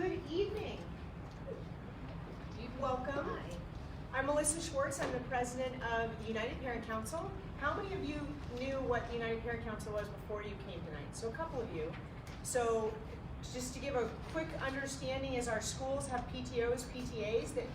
Good evening. Welcome. I'm Melissa Schwartz. I'm the president of the United Parent Council. How many of you knew what the United Parent Council was before you came tonight? So a couple of you. So just to give a quick understanding, is our schools have PTOs, PTAs that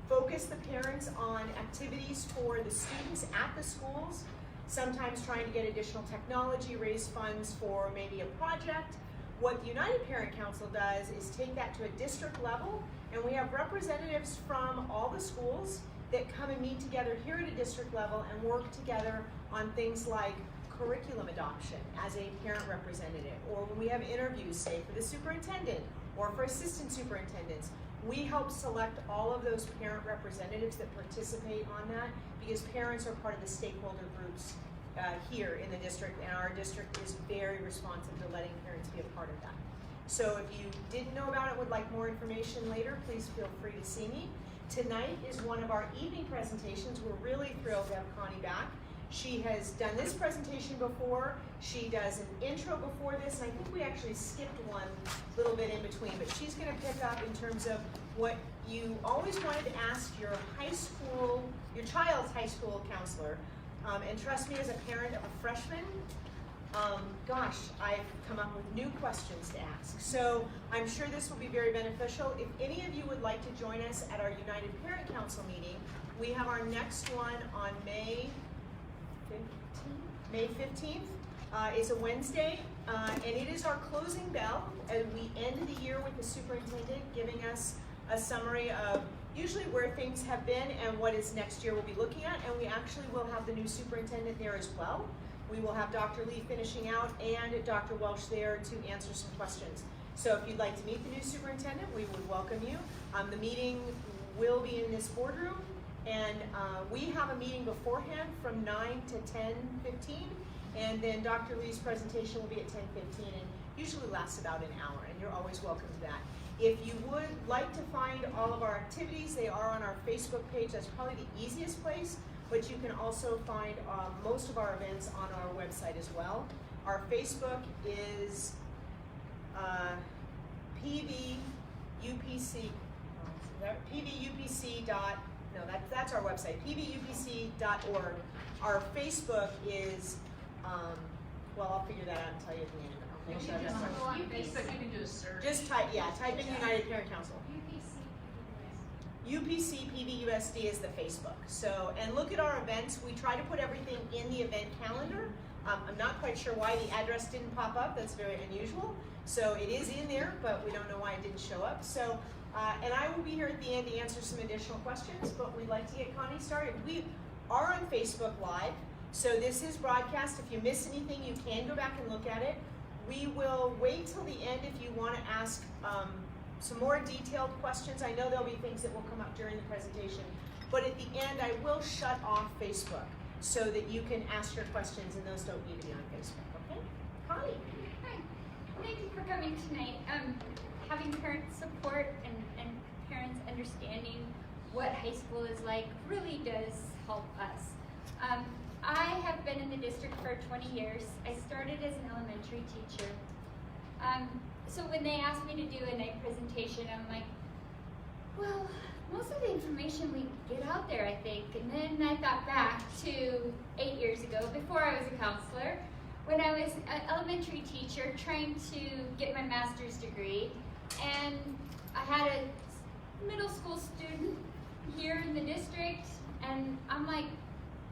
focus the parents on activities for the students at the schools, sometimes trying to get additional technology, raise funds for maybe a project. What the United Parent Council does is take that to a district level, and we have representatives from all the schools that come and meet together here at a district level and work together on things like curriculum adoption as a parent representative, or when we have interviews, say, for the superintendent or for assistant superintendents. We help select all of those parent representatives that participate on that, because parents are part of the stakeholder groups here in the district, and our district is very responsive to letting parents be a part of that. So if you didn't know about it, would like more information later, please feel free to see me. Tonight is one of our evening presentations. We're really thrilled to have Koni back. She has done this presentation before. She does an intro before this, and I think we actually skipped one little bit in between, but she's going to pick up in terms of what you always wanted to ask your child's high school counselor. And trust me, as a parent of a freshman, gosh, I've come up with new questions to ask. So I'm sure this will be very beneficial. If any of you would like to join us at our United Parent Council meeting, we have our next one on May 15th. It's a Wednesday, and it is our closing bell, and we end the year with the superintendent giving us a summary of usually where things have been and what is next year we'll be looking at, and we actually will have the new superintendent there as well. We will have Dr. Lee finishing out and Dr. Welsh there to answer some questions. So if you'd like to meet the new superintendent, we would welcome you. The meeting will be in this boardroom, and we have a meeting beforehand from 9 to 10:15, and then Dr. Lee's presentation will be at 10:15 and usually lasts about an hour, and you're always welcome to that. If you would like to find all of our activities, they are on our Facebook page. That's probably the easiest place, but you can also find most of our events on our website as well. Our Facebook is PVUPC. That's our website, pvupc.org. Our Facebook is, well, I'll figure that out and tell you at the end. Make sure that's right. Facebook, you can do a search. Just type in United Parent Council. UPC PVUSD is the Facebook. So, and look at our events. We try to put everything in the event calendar. I'm not quite sure why the address didn't pop up. That's very unusual. So it is in there, but we don't know why it didn't show up. So, and I will be here at the end to answer some additional questions, but we'd like to get Koni started. We are on Facebook Live, so this is broadcast. If you miss anything, you can go back and look at it. We will wait till the end if you want to ask some more detailed questions. I know there'll be things that will come up during the presentation, but at the end I will shut off Facebook so that you can ask your questions, and those don't need to be on Facebook, okay? Koni. Hi, thank you for coming tonight. Having parent support and parents understanding what high school is like really does help us. I have been in the district for 20 years. I started as an elementary teacher. So when they asked me to do a night presentation, I'm like, well, most of the information we get out there, I think. And then I thought back to 8 years ago, before I was a counselor, when I was an elementary teacher trying to get my master's degree. And I had a middle school student here in the district, and I'm like,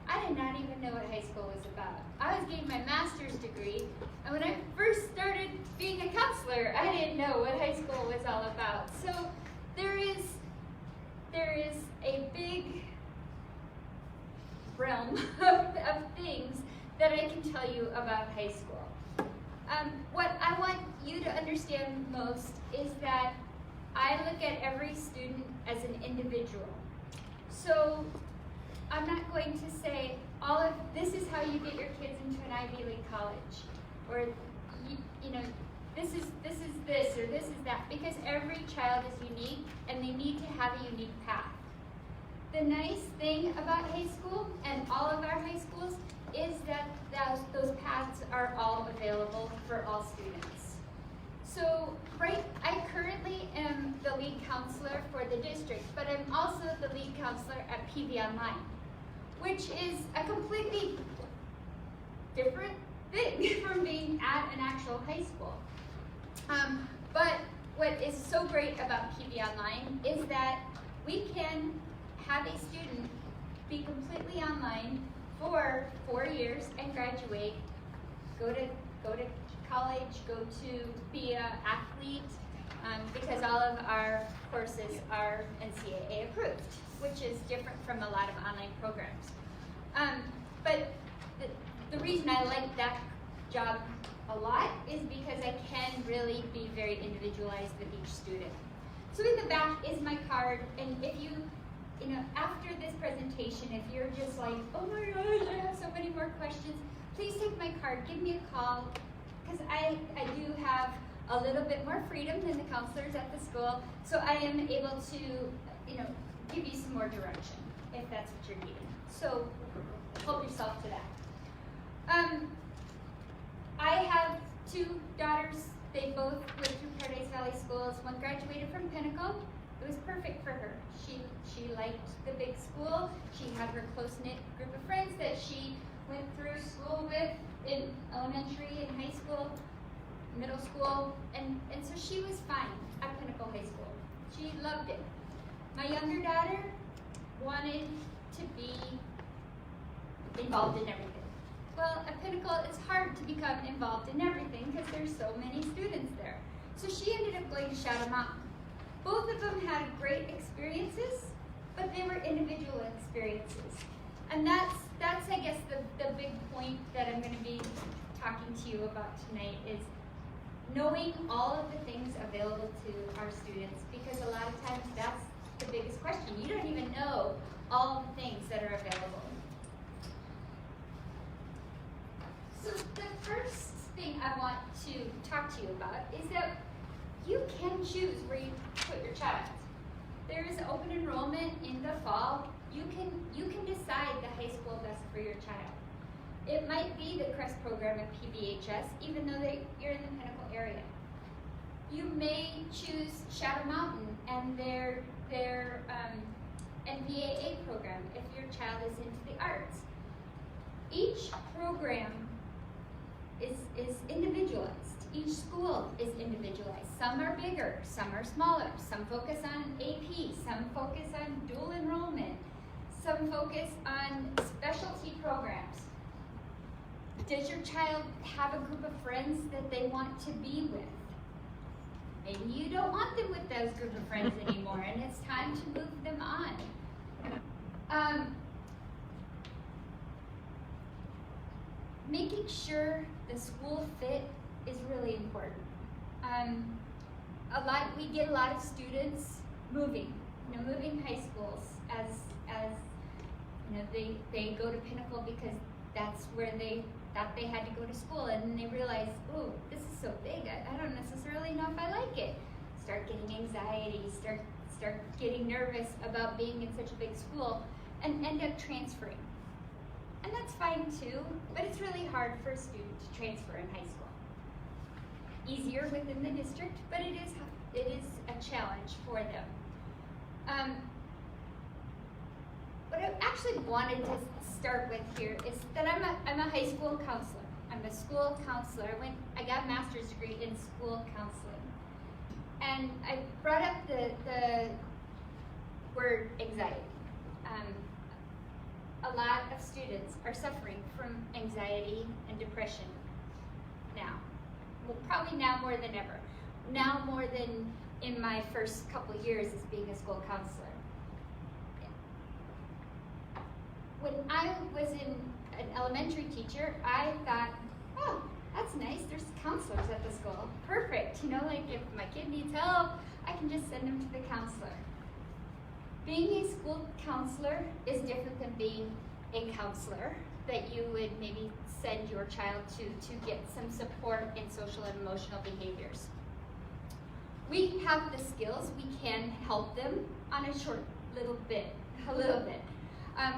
I did not even know what high school was about. I was getting my master's degree, and when I first started being a counselor, I didn't know what high school was all about. So there is a big realm of things that I can tell you about high school. What I want you to understand most is that I look at every student as an individual. So I'm not going to say all of this is how you get your kids into an Ivy League college, or you know, this is this or this is that, because every child is unique and they need to have a unique path. The nice thing about high school and all of our high schools is that those paths are all available for all students. So, I currently am the lead counselor for the district, but I'm also the lead counselor at PV Online, which is a completely different thing from being at an actual high school. But what is so great about PV Online is that we can have a student be completely online for 4 years and graduate, go to college, go to be an athlete, because all of our courses are NCAA approved, which is different from a lot of online programs. But the reason I like that job a lot is because I can really be very individualized with each student. So in the back is my card, and if you after this presentation, if you're just like, oh my gosh, I have so many more questions, please take my card, give me a call, because I do have a little bit more freedom than the counselors at the school, so I am able to, give you some more direction if that's what you're needing. So help yourself to that. I have 2 daughters. They both went through Paradise Valley schools. One graduated from Pinnacle. It was perfect for her. She liked the big school. She had her close-knit group of friends that she went through school with in elementary and high school, middle school, and so she was fine at Pinnacle High School. She loved it. My younger daughter wanted to be involved in everything. Well, at Pinnacle, it's hard to become involved in everything because there's so many students there. So she ended up going to Shadow Mountain. Both of them had great experiences, but they were individual experiences. And that's I guess, the big point that I'm going to be talking to you about tonight is knowing all of the things available to our students, because a lot of times that's the biggest question. You don't even know all the things that are available. So the first thing I want to talk to you about is that you can choose where you put your child. There is open enrollment in the fall. You can decide the high school best for your child. It might be the CREST program at PVHS, even though you're in the Pinnacle area. You may choose Shadow Mountain and their NVAA program if your child is into the arts. Each program is individualized. Each school is individualized. Some are bigger, some are smaller. Some focus on AP, some focus on dual enrollment, some focus on specialty programs. Does your child have a group of friends that they want to be with? Maybe you don't want them with those group of friends anymore, and it's time to move them on. Making sure the school fit is really important. We get a lot of students moving high schools as they go to Pinnacle because that's where they thought they had to go to school, and then they realize, oh, this is so big, I don't necessarily know if I like it. Start getting anxiety, start getting nervous about being in such a big school, and end up transferring. And that's fine too, but it's really hard for a student to transfer in high school. Easier within the district, but it is a challenge for them. What I actually wanted to start with here is that I'm a high school counselor. I'm a school counselor. I got a master's degree in school counseling. And I brought up the word anxiety. A lot of students are suffering from anxiety and depression now. Well, probably now more than ever. Now more than in my first couple years as being a school counselor. When I was an elementary teacher, I thought, oh, that's nice, there's counselors at the school. Perfect, if my kid needs help, I can just send them to the counselor. Being a school counselor is different than being a counselor that you would maybe send your child to get some support in social and emotional behaviors. We have the skills, we can help them on a little bit.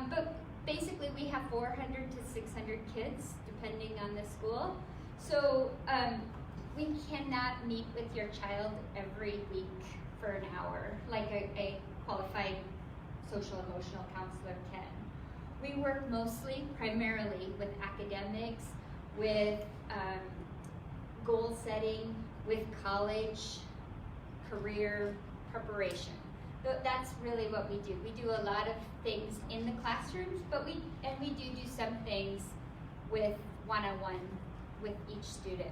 But basically we have 400 to 600 kids depending on the school. So we cannot meet with your child every week for an hour like a qualified social emotional counselor can. We work primarily with academics, with goal setting, with college, career preparation. That's really what we do. We do a lot of things in the classrooms, but we do some things with one-on-one with each student.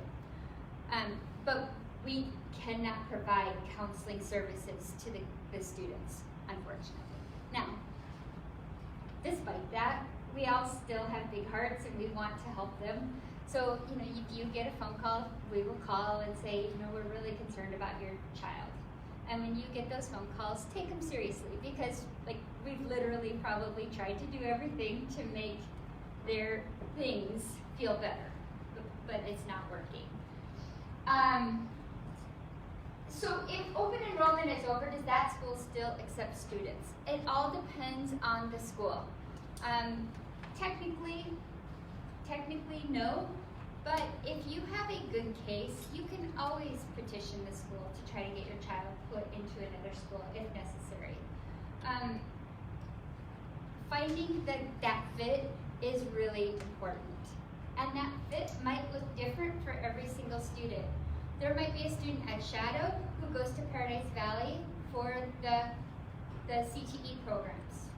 But we cannot provide counseling services to the students, unfortunately. Now, despite that, we all still have big hearts and we want to help them. So, if you get a phone call, we will call and say, we're really concerned about your child. And when you get those phone calls, take them seriously, because we've literally probably tried to do everything to make their things feel better, but it's not working. So if open enrollment is over, does that school still accept students? It all depends on the school. Technically no, but if you have a good case, you can always petition the school to try to get your child put into another school if necessary. Finding that fit is really important. And that fit might look different for every single student. There might be a student at Shadow who goes to Paradise Valley for the CTE programs.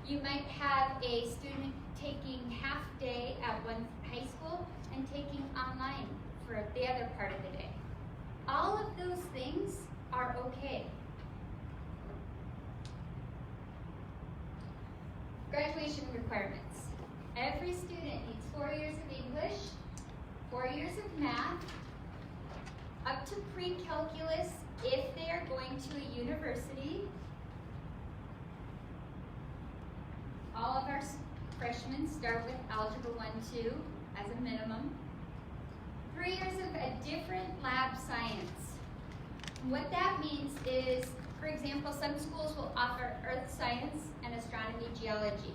You might have a student taking half day at one high school and taking online for the other part of the day. All of those things are okay. Graduation requirements. Every student needs 4 years of English, 4 years of math, up to pre-calculus if they are going to a university. All of our freshmen start with Algebra 1-2 as a minimum. 3 years of a different lab science. What that means is, for example, some schools will offer earth science and astronomy geology.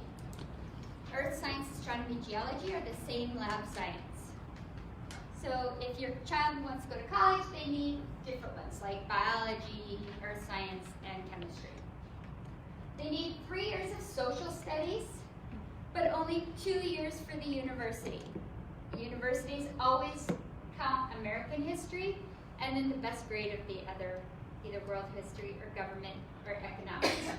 Earth science, astronomy, geology are the same lab science. So if your child wants to go to college, they need different ones like biology, earth science, and chemistry. They need 3 years of social studies, but only 2 years for the university. Universities always count American history and then the best grade of the other, either world history or government or economics.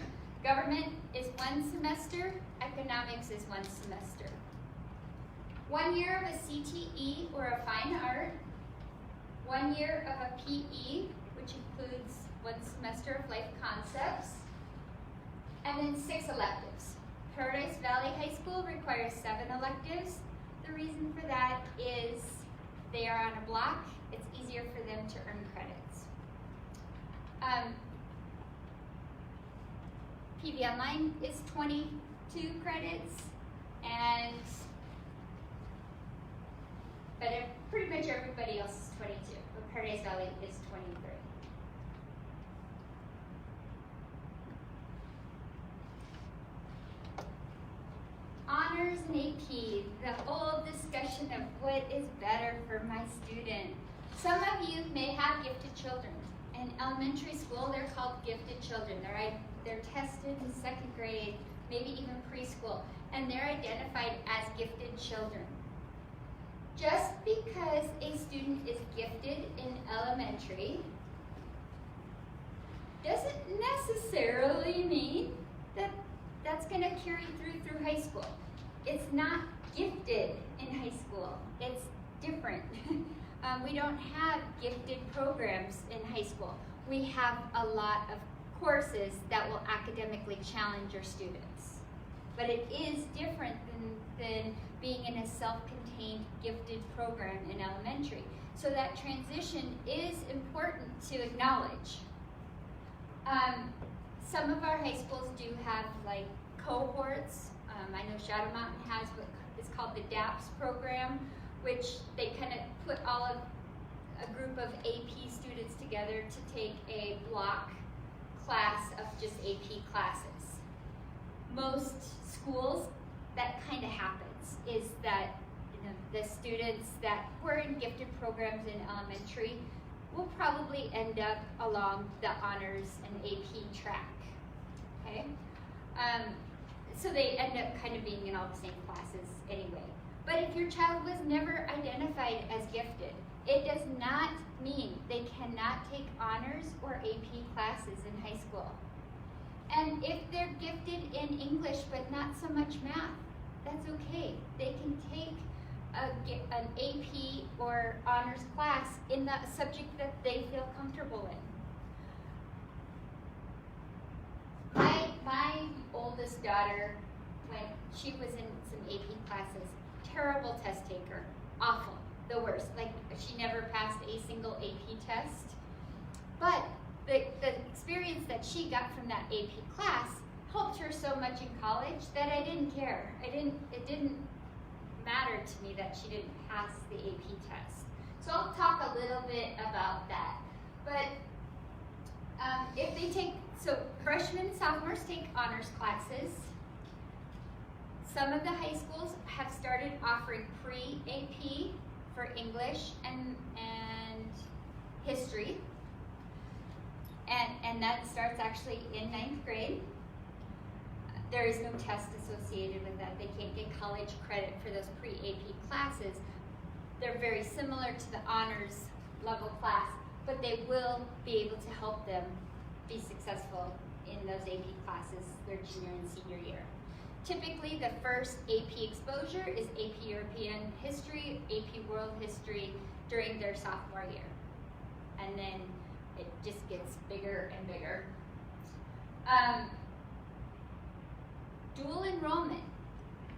Government is 1 semester, economics is 1 semester. 1 year of a CTE or a fine art, 1 year of a PE, which includes 1 semester of life concepts, and then 6 electives. Paradise Valley High School requires 7 electives. The reason for that is they are on a block. It's easier for them to earn credits. PV Online is 22 credits, but pretty much everybody else is 22, but Paradise Valley is 23. Honors and AP, the old discussion of what is better for my student. Some of you may have gifted children. In elementary school, they're called gifted children. They're tested in 2nd grade, maybe even preschool, and they're identified as gifted children. Just because a student is gifted in elementary doesn't necessarily mean that that's going to carry through high school. It's not gifted in high school. It's different. We don't have gifted programs in high school. We have a lot of courses that will academically challenge your students. But it is different than being in a self-contained gifted program in elementary. So that transition is important to acknowledge. Some of our high schools do have like cohorts. I know Shadow Mountain has what is called the DAPS program, which they kind of put all of a group of AP students together to take a block class of just AP classes. Most schools, that kind of happens, is that the students that were in gifted programs in elementary will probably end up along the honors and AP track, okay? So they end up kind of being in all the same classes anyway. But if your child was never identified as gifted, it does not mean they cannot take honors or AP classes in high school. And if they're gifted in English but not so much math, that's okay. They can take an AP or honors class in the subject that they feel comfortable in. My oldest daughter, when she was in some AP classes, terrible test taker, awful, the worst. Like, she never passed a single AP test. But the experience that she got from that AP class helped her so much in college that I didn't care. It didn't matter to me that she didn't pass the AP test. So I'll talk a little bit about that. But if they take, so freshmen and sophomores take honors classes. Some of the high schools have started offering pre-AP for English and history. And that starts actually in 9th grade. There is no test associated with that. They can't get college credit for those pre-AP classes. They're very similar to the honors level class, but they will be able to help them be successful in those AP classes their junior and senior year. Typically, the first AP exposure is AP European History, AP World History during their sophomore year. And then it just gets bigger and bigger. Dual enrollment.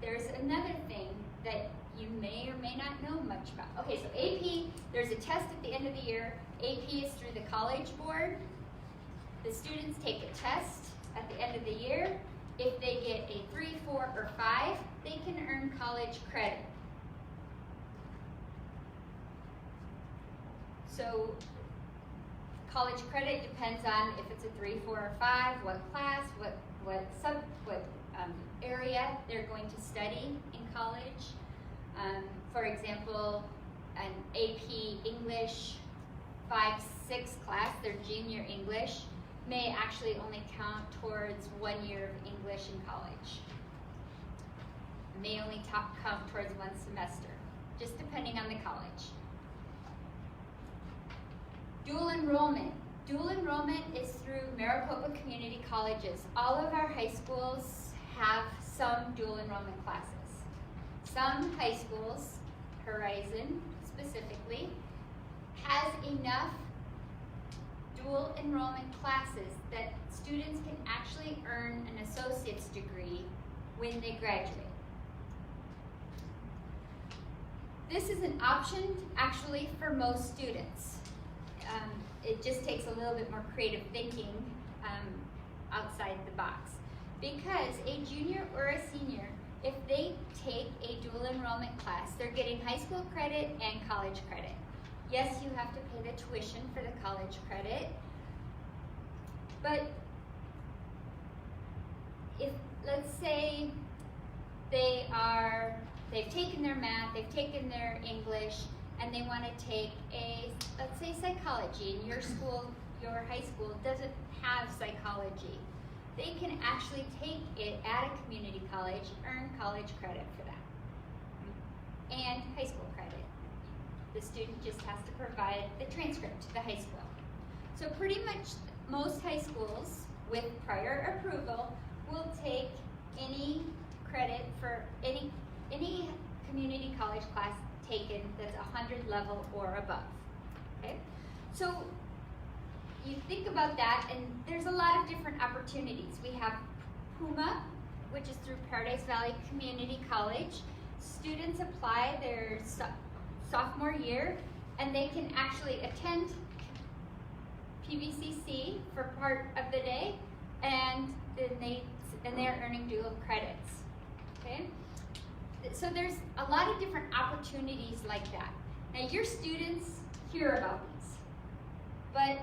There's another thing that you may or may not know much about. Okay, so AP, there's a test at the end of the year. AP is through the College Board. The students take a test at the end of the year. If they get a 3, 4, or 5, they can earn college credit. So college credit depends on if it's a 3, 4, or 5, what class, what area they're going to study in college. For example, an AP English 5, 6 class, their junior English, may actually only count towards 1 year of English in college. May only count towards 1 semester, just depending on the college. Dual enrollment. Dual enrollment is through Maricopa Community Colleges. All of our high schools have some dual enrollment classes. Some high schools, Horizon specifically, has enough dual enrollment classes that students can actually earn an associate's degree when they graduate. This is an option actually for most students. It just takes a little bit more creative thinking outside the box. Because a junior or a senior, if they take a dual enrollment class, they're getting high school credit and college credit. Yes, you have to pay the tuition for the college credit, but if, let's say, they've taken their math, they've taken their English, and they want to take a, let's say, psychology, and your school, your high school doesn't have psychology, they can actually take it at a community college, earn college credit for that, and high school credit. The student just has to provide the transcript to the high school. So pretty much most high schools, with prior approval, will take any credit for any community college class taken that's 100 level or above. Okay? So you think about that, and there's a lot of different opportunities. We have PUMA, which is through Paradise Valley Community College. Students apply their sophomore year, and they can actually attend PVCC for part of the day, and then they're earning dual credits. Okay? So there's a lot of different opportunities like that. Now your students hear about these, but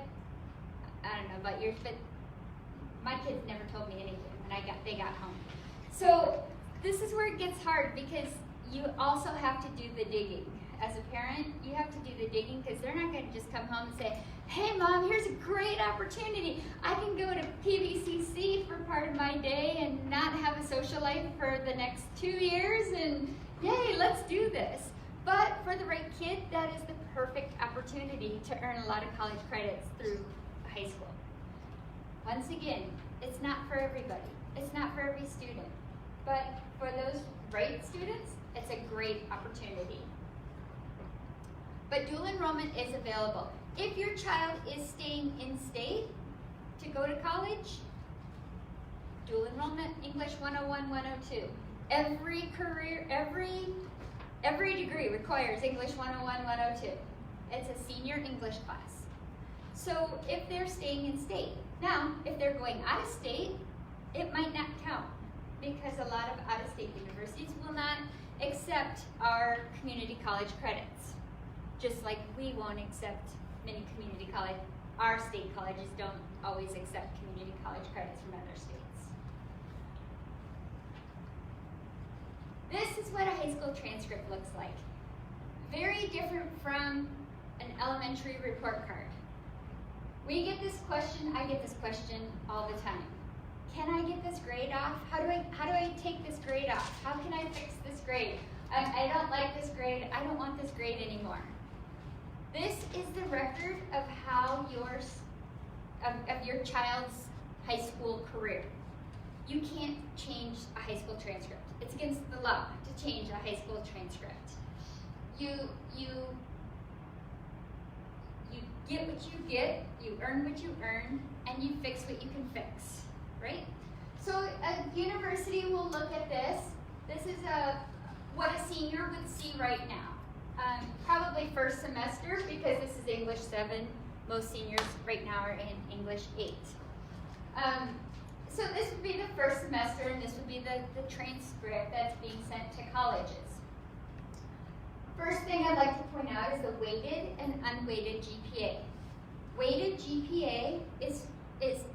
I don't know about yours, but my kids never told me anything when they got home. So this is where it gets hard, because you also have to do the digging. As a parent, you have to do the digging because they're not going to just come home and say, hey mom, here's a great opportunity. I can go to PVCC for part of my day and not have a social life for the next 2 years, and yay, let's do this. But for the right kid, that is the perfect opportunity to earn a lot of college credits through high school. Once again, it's not for everybody. It's not for every student. But for those right students, it's a great opportunity. But dual enrollment is available. If your child is staying in state to go to college, dual enrollment, English 101, 102. Every degree requires English 101, 102. It's a senior English class. So if they're staying in state. Now, if they're going out of state, it might not count because a lot of out-of-state universities will not accept our community college credits. Just like we won't accept many community college, our state colleges don't always accept community college credits from other states. This is what a high school transcript looks like. Very different from an elementary report card. We get this question, I get this question all the time. Can I get this grade off? How do I take this grade off? How can I fix this grade? I don't like this grade, I don't want this grade anymore. This is the record of how of your child's high school career. You can't change a high school transcript. It's against the law to change a high school transcript. You get what you get, you earn what you earn, and you fix what you can fix, right? So a university will look at this. This is what a senior would see right now. Probably first semester because this is English 7. Most seniors right now are in English 8. So this would be the first semester, and this would be the transcript that's being sent to colleges. First thing I'd like to point out is the weighted and unweighted GPA. Weighted GPA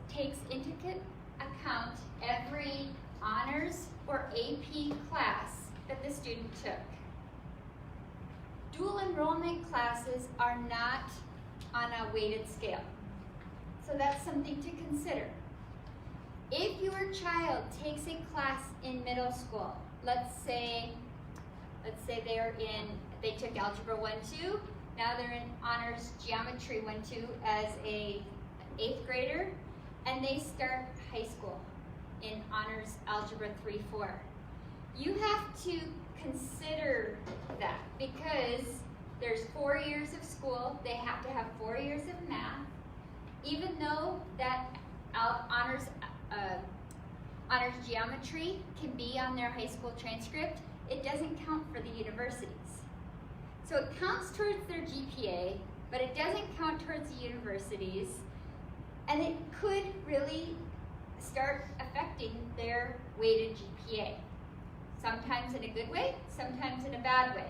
takes into account every honors or AP class that the student took. Dual enrollment classes are not on a weighted scale. So that's something to consider. If your child takes a class in middle school, let's say they took Algebra 1-2, now they're in Honors Geometry 1-2 as an 8th grader, and they start high school in Honors Algebra 3-4. You have to consider that because there's 4 years of school, they have to have 4 years of math, even though that honors geometry can be on their high school transcript, it doesn't count for the universities. So it counts towards their GPA, but it doesn't count towards the universities, and it could really start affecting their weighted GPA. Sometimes in a good way, sometimes in a bad way.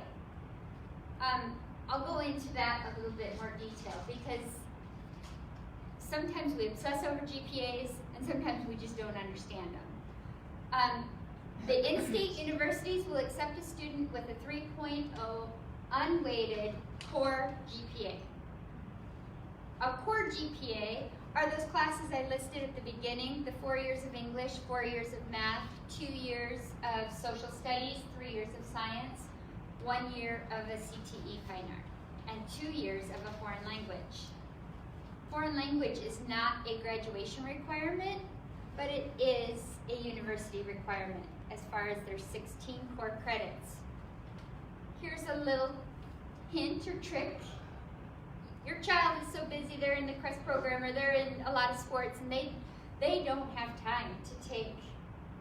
I'll go into that a little bit more detail because sometimes we obsess over GPAs and sometimes we just don't understand them. The in-state universities will accept a student with a 3.0 unweighted core GPA. A core GPA are those classes I listed at the beginning, the 4 years of English, 4 years of math, 2 years of social studies, 3 years of science, 1 year of a CTE fine art, and 2 years of a foreign language. Foreign language is not a graduation requirement, but it is a university requirement as far as their 16 core credits. Here's a little hint or trick. Your child is so busy, they're in the CREST program or they're in a lot of sports, and they don't have time to take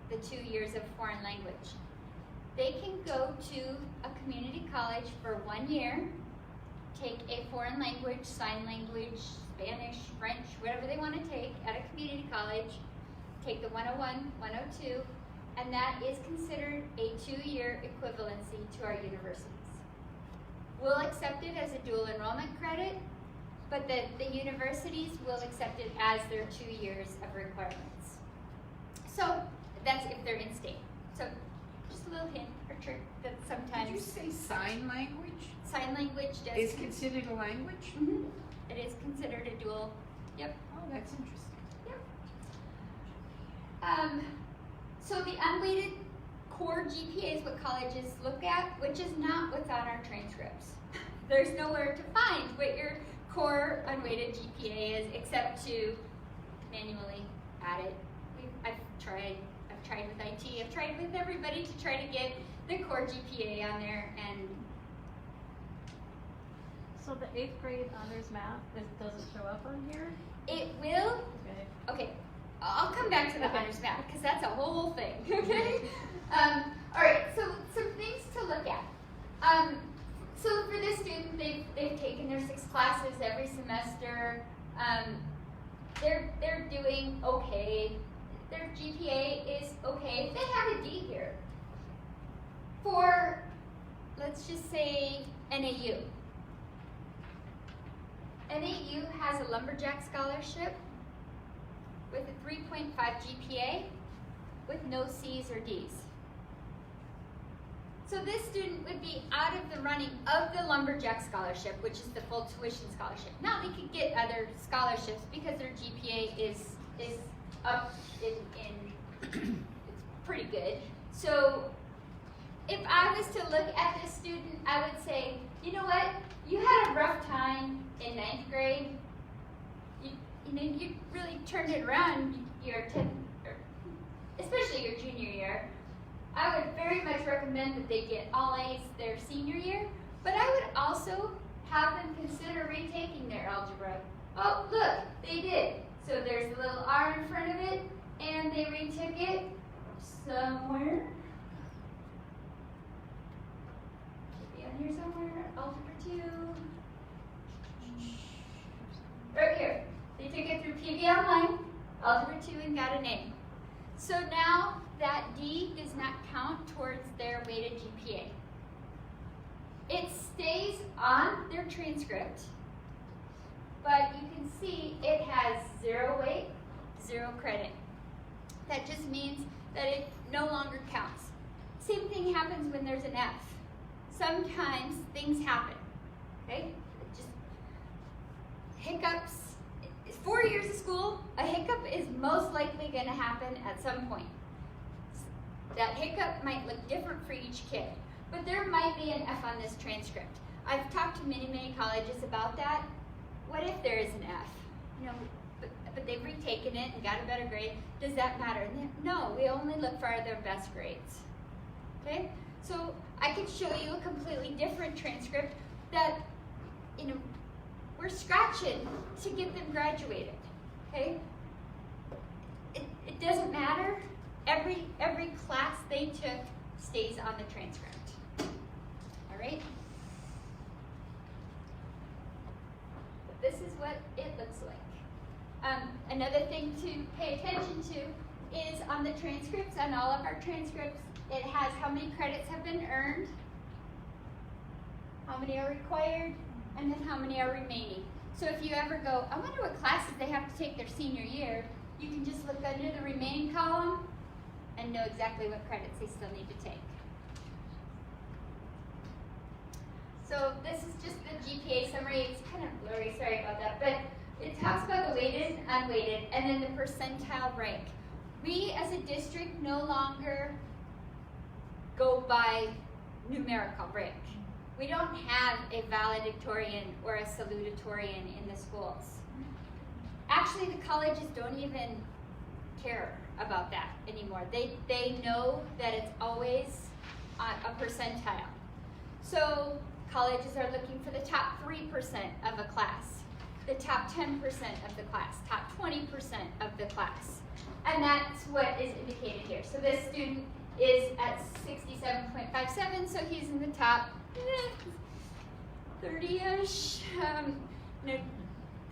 the 2 years of foreign language. They can go to a community college for 1 year, take a foreign language, sign language, Spanish, French, whatever they want to take at a community college, take the 101, 102, and that is considered a 2-year equivalency to our universities. We'll accept it as a dual enrollment credit, but the universities will accept it as their 2 years of requirements. So that's if they're in-state. So just a little hint or trick that Did sometimes you say sign language sign language does. is considered a language? Mhm. It is considered a dual. Yep. Oh, that's interesting. So the unweighted core GPA is what colleges look at, which is not what's on our transcripts. There's nowhere to find what your core unweighted GPA is except to manually add it. I've tried with IT, I've tried with everybody to try to get the core GPA on there, and So the 8th grade honors math doesn't show up on here? it will. Okay. Okay, I'll come back to the Okay. honors math because that's a whole thing. Okay. All right. So some things to look at. So for this student, they've taken their 6 classes every semester. They're doing okay. Their GPA is okay. They have a D here. For, let's just say, NAU. NAU has a lumberjack scholarship with a 3.5 GPA with no C's or D's. So this student would be out of the running of the lumberjack scholarship, which is the full tuition scholarship. Now they could get other scholarships because their GPA is up in it's pretty good. So if I was to look at this student, I would say, you know what? You had a rough time in 9th grade. You really turned it around your 10th, especially your junior year. I would very much recommend that they get all A's their senior year, but I would also have them consider retaking their algebra. Oh, look, they did. So there's a little R in front of it, and they retook it somewhere. Should be on here somewhere, algebra 2. Right here. They took it through PV Online, algebra 2, and got an A. So now that D does not count towards their weighted GPA. It stays on their transcript, but you can see it has 0 weight, 0 credit. That just means that it no longer counts. Same thing happens when there's an F. Sometimes things happen, okay? Just hiccups. 4 years of school, a hiccup is most likely going to happen at some point. That hiccup might look different for each kid, but there might be an F on this transcript. I've talked to many colleges about that. What if there is an F? You know, but they've retaken it and got a better grade. Does that matter? No, we only look for their best grades. Okay? So I could show you a completely different transcript that, you know, we're scratching to get them graduated. Okay? It doesn't matter. Every class they took stays on the transcript. All right? But this is what it looks like. Another thing to pay attention to is on the transcripts, on all of our transcripts, it has how many credits have been earned, how many are required, and then how many are remaining. So if you ever go, I wonder what classes they have to take their senior year, you can just look under the remaining column and know exactly what credits they still need to take. So this is just the GPA summary. It's kind of blurry, sorry about that, but it talks about the weighted and unweighted, and then the percentile rank. We as a district no longer go by numerical rank. We don't have a valedictorian or a salutatorian in the schools. Actually, the colleges don't even care about that anymore. They know that it's always a percentile. So colleges are looking for the top 3% of a class, the top 10% of the class, top 20% of the class. And that's what is indicated here. So this student is at 67.57, so he's in the top 30-ish,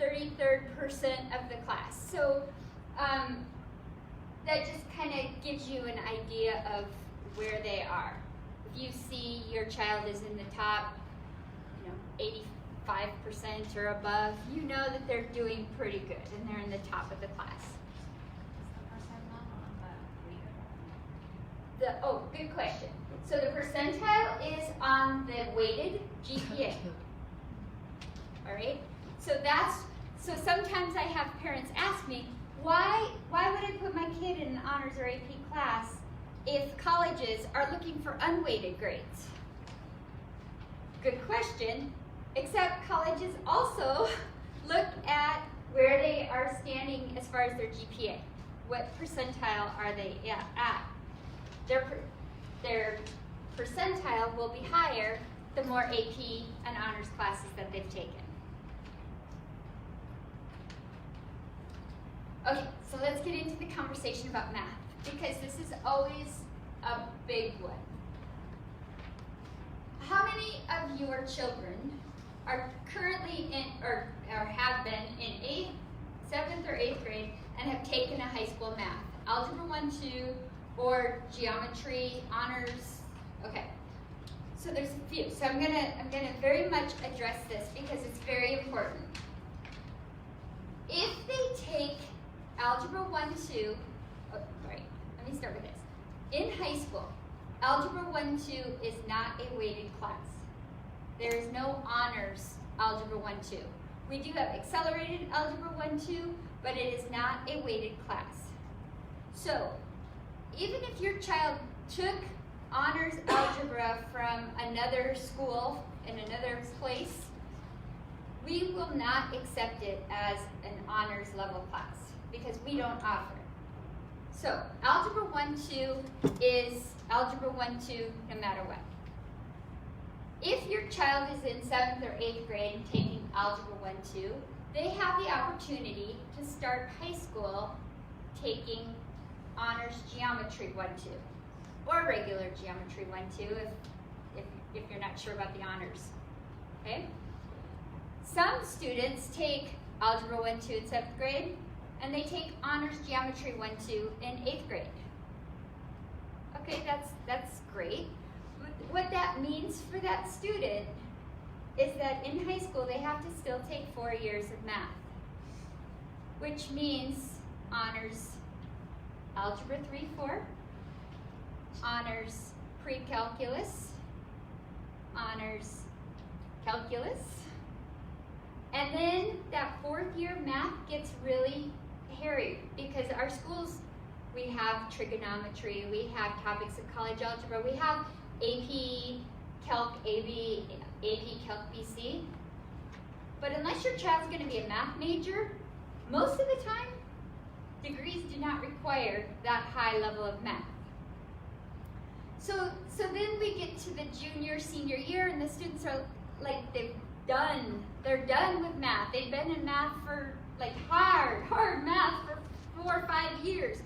33rd percent of the class. So that just kind of gives you an idea of where they are. If you see your child is in the top, 85% or above, you know that they're doing pretty good and they're in the top of the class. Good question. So the percentile is on the weighted GPA. All right. So sometimes I have parents ask me, why would I put my kid in an honors or AP class if colleges are looking for unweighted grades? Good question, except colleges also look at where they are standing as far as their GPA. What percentile are they at? Their percentile will be higher the more AP and honors classes that they've taken. Okay, so let's get into the conversation about math, because this is always a big one. How many of your children are currently in, or have been in 7th or 8th grade and have taken a high school math? Algebra 1, 2, or geometry, honors? Okay, so there's a few. So I'm gonna very much address this because it's very important. If they take Algebra 1, 2, let me start with this. In high school, Algebra 1, 2 is not a weighted class. There is no honors Algebra 1, 2. We do have accelerated Algebra 1, 2, but it is not a weighted class. So, even if your child took honors algebra from another school in another place, we will not accept it as an honors level class because we don't offer it. So, Algebra 1, 2 is Algebra 1, 2 no matter what. If your child is in 7th or 8th grade and taking Algebra 1, 2, they have the opportunity to start high school taking honors geometry 1, 2, or regular geometry 1, 2 if you're not sure about the honors. Okay? Some students take Algebra 1, 2 in 7th grade, and they take honors geometry 1, 2 in 8th grade. Okay, that's great. What that means for that student is that in high school they have to still take 4 years of math, which means honors Algebra 3, 4, honors pre-calculus, honors calculus, and then that 4th year math gets really hairy because our schools, we have trigonometry, we have topics of college algebra, we have AP Calc AB, AP Calc BC. But unless your child's going to be a math major, most of the time, degrees do not require that high level of math. So then we get to the junior, senior year, and the students are like, they're done with math. They've been in math for like hard math for 4 or 5 years.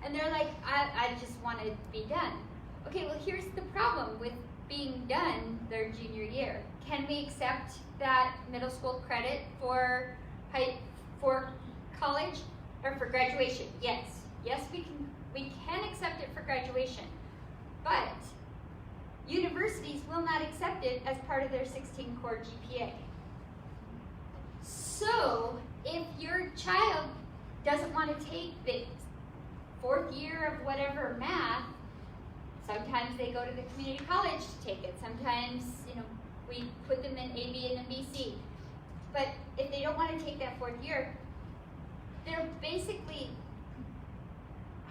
And they're like, I just want to be done. Okay, well here's the problem with being done their junior year. Can we accept that middle school credit for college or for graduation? Yes. Yes, we can accept it for graduation. But universities will not accept it as part of their 16 core GPA. So, if your child doesn't want to take the 4th year of whatever math, sometimes they go to the community college to take it. Sometimes, we put them in AB and BC. But if they don't want to take that 4th year, they're basically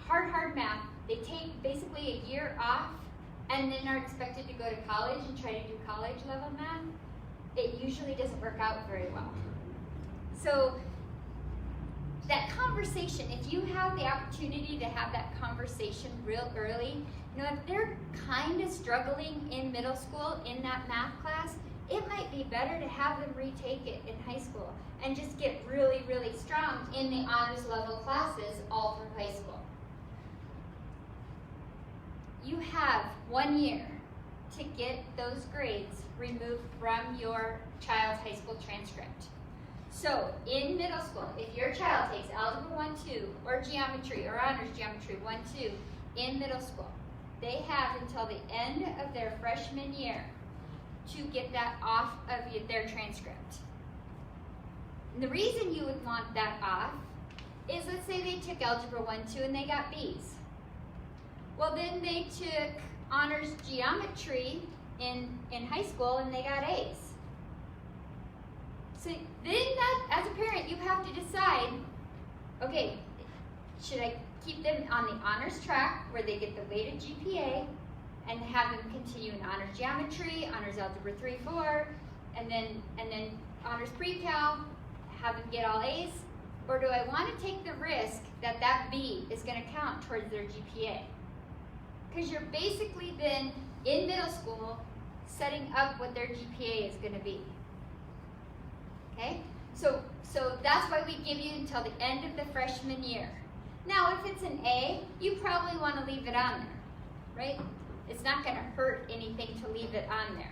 hard math. They take basically a year off and then are expected to go to college and try to do college level math. It usually doesn't work out very well. So that conversation, if you have the opportunity to have that conversation real early, if they're kind of struggling in middle school in that math class, it might be better to have them retake it in high school and just get really, really strong in the honors level classes all through high school. You have 1 year to get those grades removed from your child's high school transcript. So, in middle school, if your child takes Algebra 1, 2, or Geometry, or Honors Geometry 1, 2 in middle school, they have until the end of their freshman year to get that off of their transcript. And the reason you would want that off is, let's say they took Algebra 1, 2 and they got B's. Well, then they took honors geometry in high school and they got A's. So then that, as a parent, you have to decide, okay, should I keep them on the honors track where they get the weighted GPA and have them continue in honors geometry, honors algebra 3, 4, and then honors pre-cal, have them get all A's? Or do I want to take the risk that that B is going to count towards their GPA? Because you're basically then in middle school setting up what their GPA is going to be. Okay? So that's why we give you until the end of the freshman year. Now, if it's an A, you probably want to leave it on there, right? It's not going to hurt anything to leave it on there.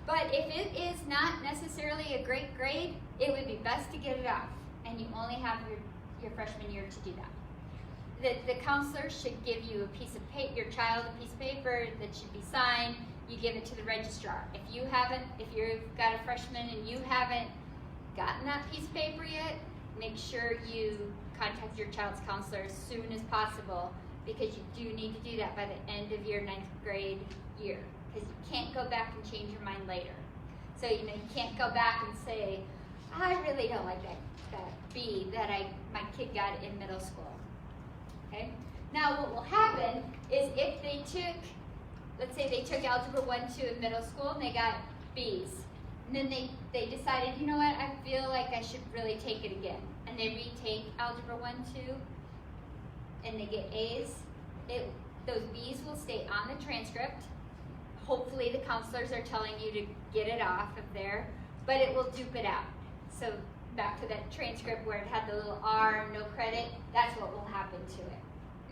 But if it is not necessarily a great grade, it would be best to get it off. And you only have your freshman year to do that. The counselor should give you a piece of paper, your child a piece of paper that should be signed. You give it to the registrar. If you've got a freshman and you haven't gotten that piece of paper yet, make sure you contact your child's counselor as soon as possible, because you do need to do that by the end of your 9th grade year, because you can't go back and change your mind later. So you can't go back and say, I really don't like that B that my kid got in middle school. Okay? Now what will happen is if they took, let's say they took algebra 1, 2 in middle school and they got B's, and then they decided, you know what, I feel like I should really take it again, and they retake algebra 1, 2, and they get A's, those B's will stay on the transcript. Hopefully the counselors are telling you to get it off of there, but it will dupe it out. So back to that transcript where it had the little R, no credit, that's what will happen to it.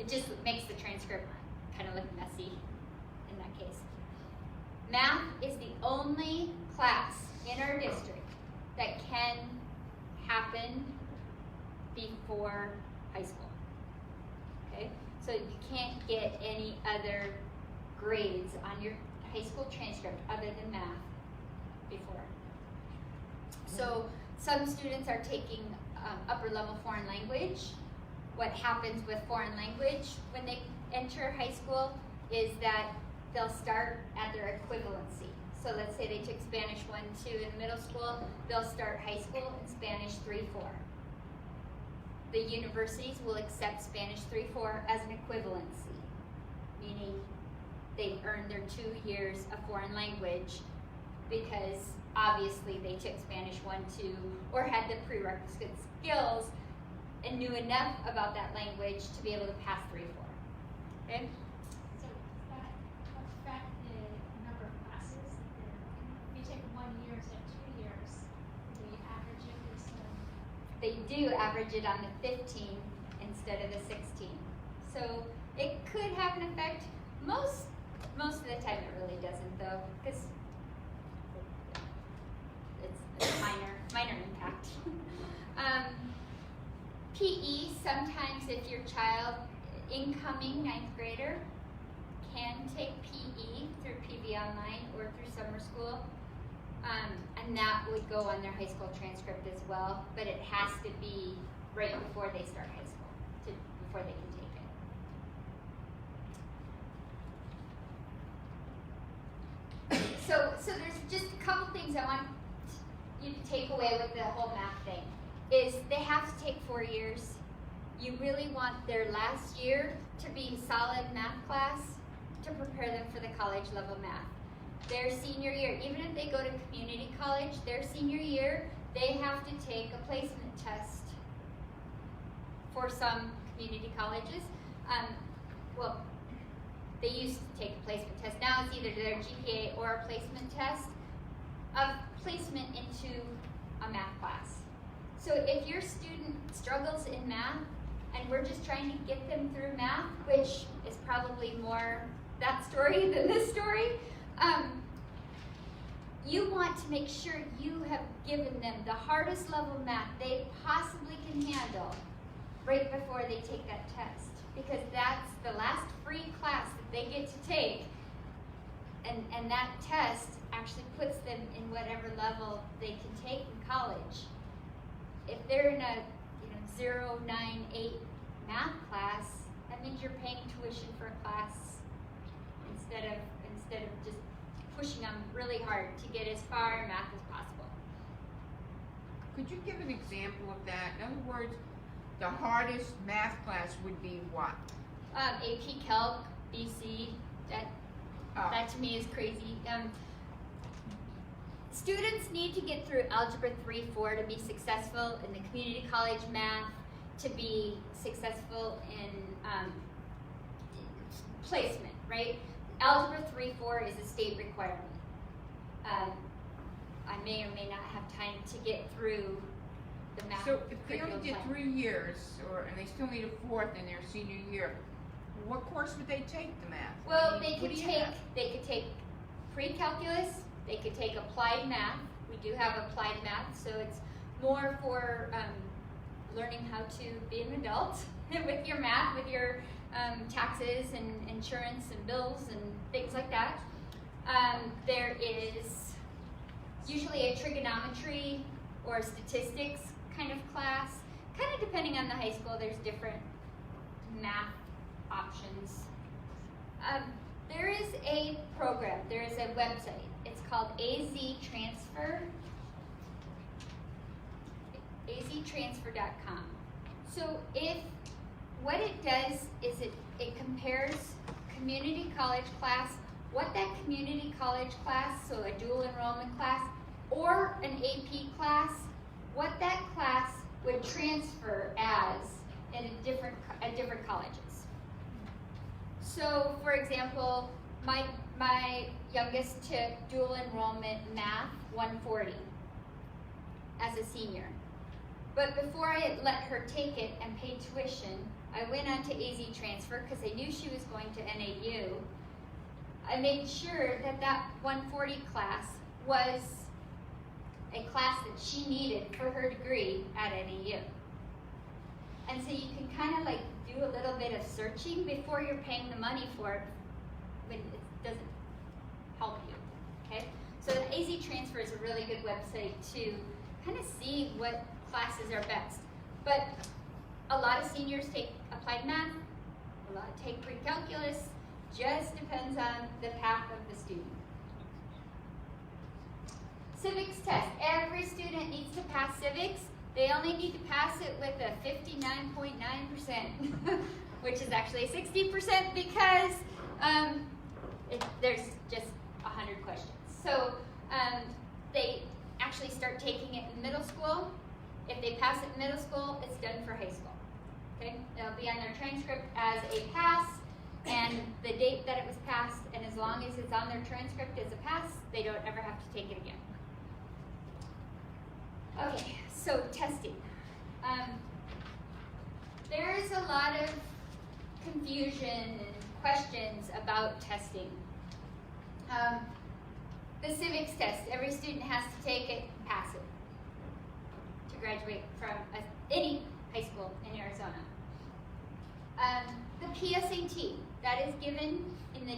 It just makes the transcript kind of look messy in that case. Math is the only class in our district that can happen before high school. Okay? So you can't get any other grades on your high school transcript other than math before. So some students are taking upper level foreign language. What happens with foreign language when they enter high school is that they'll start at their equivalency. So let's say they took Spanish 1, 2 in middle school, they'll start high school in Spanish 3, 4. The universities will accept Spanish 3, 4 as an equivalency, meaning they've earned their 2 years of foreign language because obviously they took Spanish 1, 2, or had the prerequisite skills and knew enough about that language to be able to pass 3, 4. Okay? So does that affect the number of classes? If you take 1 year instead of 2 years, do you average it instead of? They do average it on the 15 instead of the 16. So it could have an effect. Most of the time it really doesn't though, because it's a minor impact. PE, sometimes if your child, incoming 9th grader, can take PE through PV Online or through summer school, and that would go on their high school transcript as well, but it has to be right before they start high school, before they can take it. So there's just a couple things I want you to take away with the whole math thing. Is they have to take 4 years. You really want their last year to be solid math class to prepare them for the college level math. Their senior year, even if they go to community college, their senior year, they have to take a placement test for some community colleges. Well, they used to take a placement test. Now it's either their GPA or a placement test of placement into a math class. So if your student struggles in math, and we're just trying to get them through math, which is probably more that story than this story, you want to make sure you have given them the hardest level math they possibly can handle right before they take that test, because that's the last free class that they get to take, and that test actually puts them in whatever level they can take in college. If they're in a 0, 9, 8 math class, That means you're paying tuition for a class instead of just pushing them really hard to get as far in math as possible. Could you give an example of that? In other words, the hardest math class would be what? AP Calc, BC, that to me is crazy. Students need to get through Algebra 3-4 to be successful in the community college math, to be successful in placement, right? Algebra 3-4 is a state requirement. I may or may not have time to get through the math. So if they only curriculum did plan. 3 years, and they still need a 4th in their senior year, what course would they take the math? Well, I mean, they what could do you have? take pre-calculus, they could take applied math. We do have applied math, so it's more for learning how to be an adult with your math, with your taxes and insurance and bills and things like that. There is usually a trigonometry or statistics kind of class. Kind of depending on the high school, there's different math options. There is a program, there is a website. It's called aztransfer, aztransfer.com. So what it does is it compares community college class, what that community college class, so a dual enrollment class, or an AP class, what that class would transfer as at different colleges. So, for example, my youngest took dual enrollment math 140 as a senior. But before I had let her take it and pay tuition, I went on to AZ Transfer because I knew she was going to NAU. I made sure that 140 class was a class that she needed for her degree at NAU. And so you can kind of like do a little bit of searching before you're paying the money for it when it doesn't help you, okay? So the AZ Transfer is a really good website to kind of see what classes are best. But a lot of seniors take applied math, a lot take pre-calculus, just depends on the path of the student. Civics test, every student needs to pass civics. They only need to pass it with a 59.9%, which is actually 60% because there's just 100 questions. So they actually start taking it in middle school. If they pass it in middle school, it's done for high school. Okay, it'll be on their transcript as a pass and the date that it was passed, and as long as it's on their transcript as a pass, they don't ever have to take it again. Okay, so testing. There is a lot of confusion and questions about testing. The civics test, every student has to take it and pass it to graduate from any high school in Arizona. The PSAT, that is given in the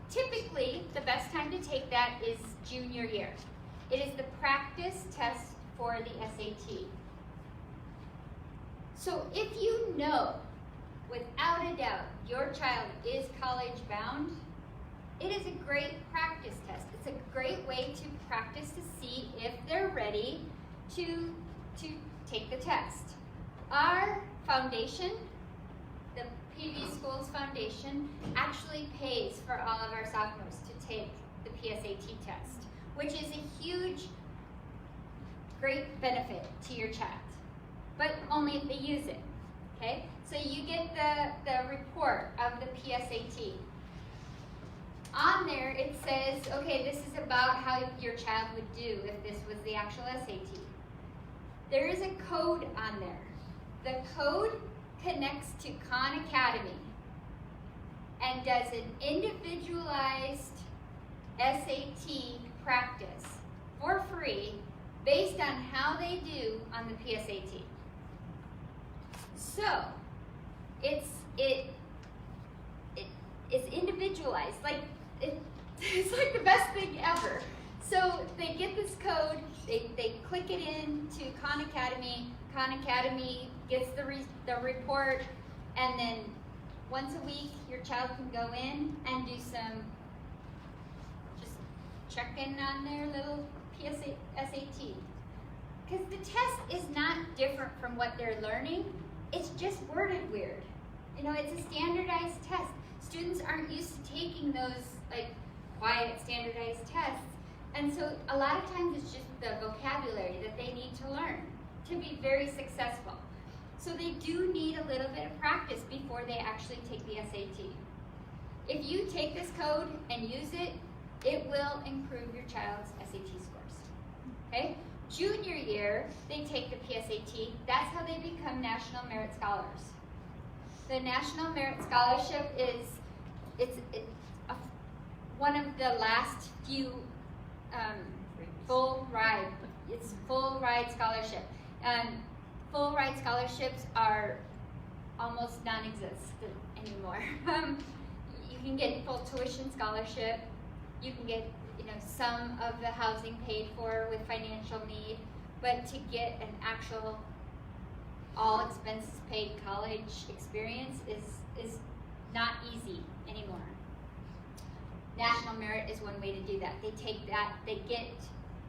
typically the best time to take that is junior year. It is the practice test for the SAT. So if you know, without a doubt, your child is college bound, it is a great practice test. It's a great way to practice to see if they're ready to take the test. Our foundation, the PVSchools Foundation, actually pays for all of our sophomores to take the PSAT test, which is a huge, great benefit to your child, but only if they use it, okay? So you get the report of the PSAT. On there it says, okay, this is about how your child would do if this was the actual SAT. There is a code on there. The code connects to Khan Academy and does an individualized SAT practice for free based on how they do on the PSAT. So it's individualized, like it's like the best thing ever. So they get this code, they click it in to Khan Academy. Khan Academy gets the report, and then once a week, your child can go in and do some, just check in on their little SAT. Because the test is not different from what they're learning, it's just worded weird. You know, it's a standardized test. Students aren't used to taking those like quiet standardized tests. And so a lot of times it's just the vocabulary that they need to learn to be very successful. So they do need a little bit of practice before they actually take the SAT. If you take this code and use it, it will improve your child's SAT scores. Okay? Junior year, they take the PSAT. That's how they become National Merit Scholars. The National Merit Scholarship is one of the last few full ride. It's full ride scholarship. Full ride scholarships are almost non-existent anymore. You can get full tuition scholarship. You can get, you know, some of the housing paid for with financial need, but to get an actual all expenses paid college experience is not easy anymore. National Merit is one way to do that. They take that, they get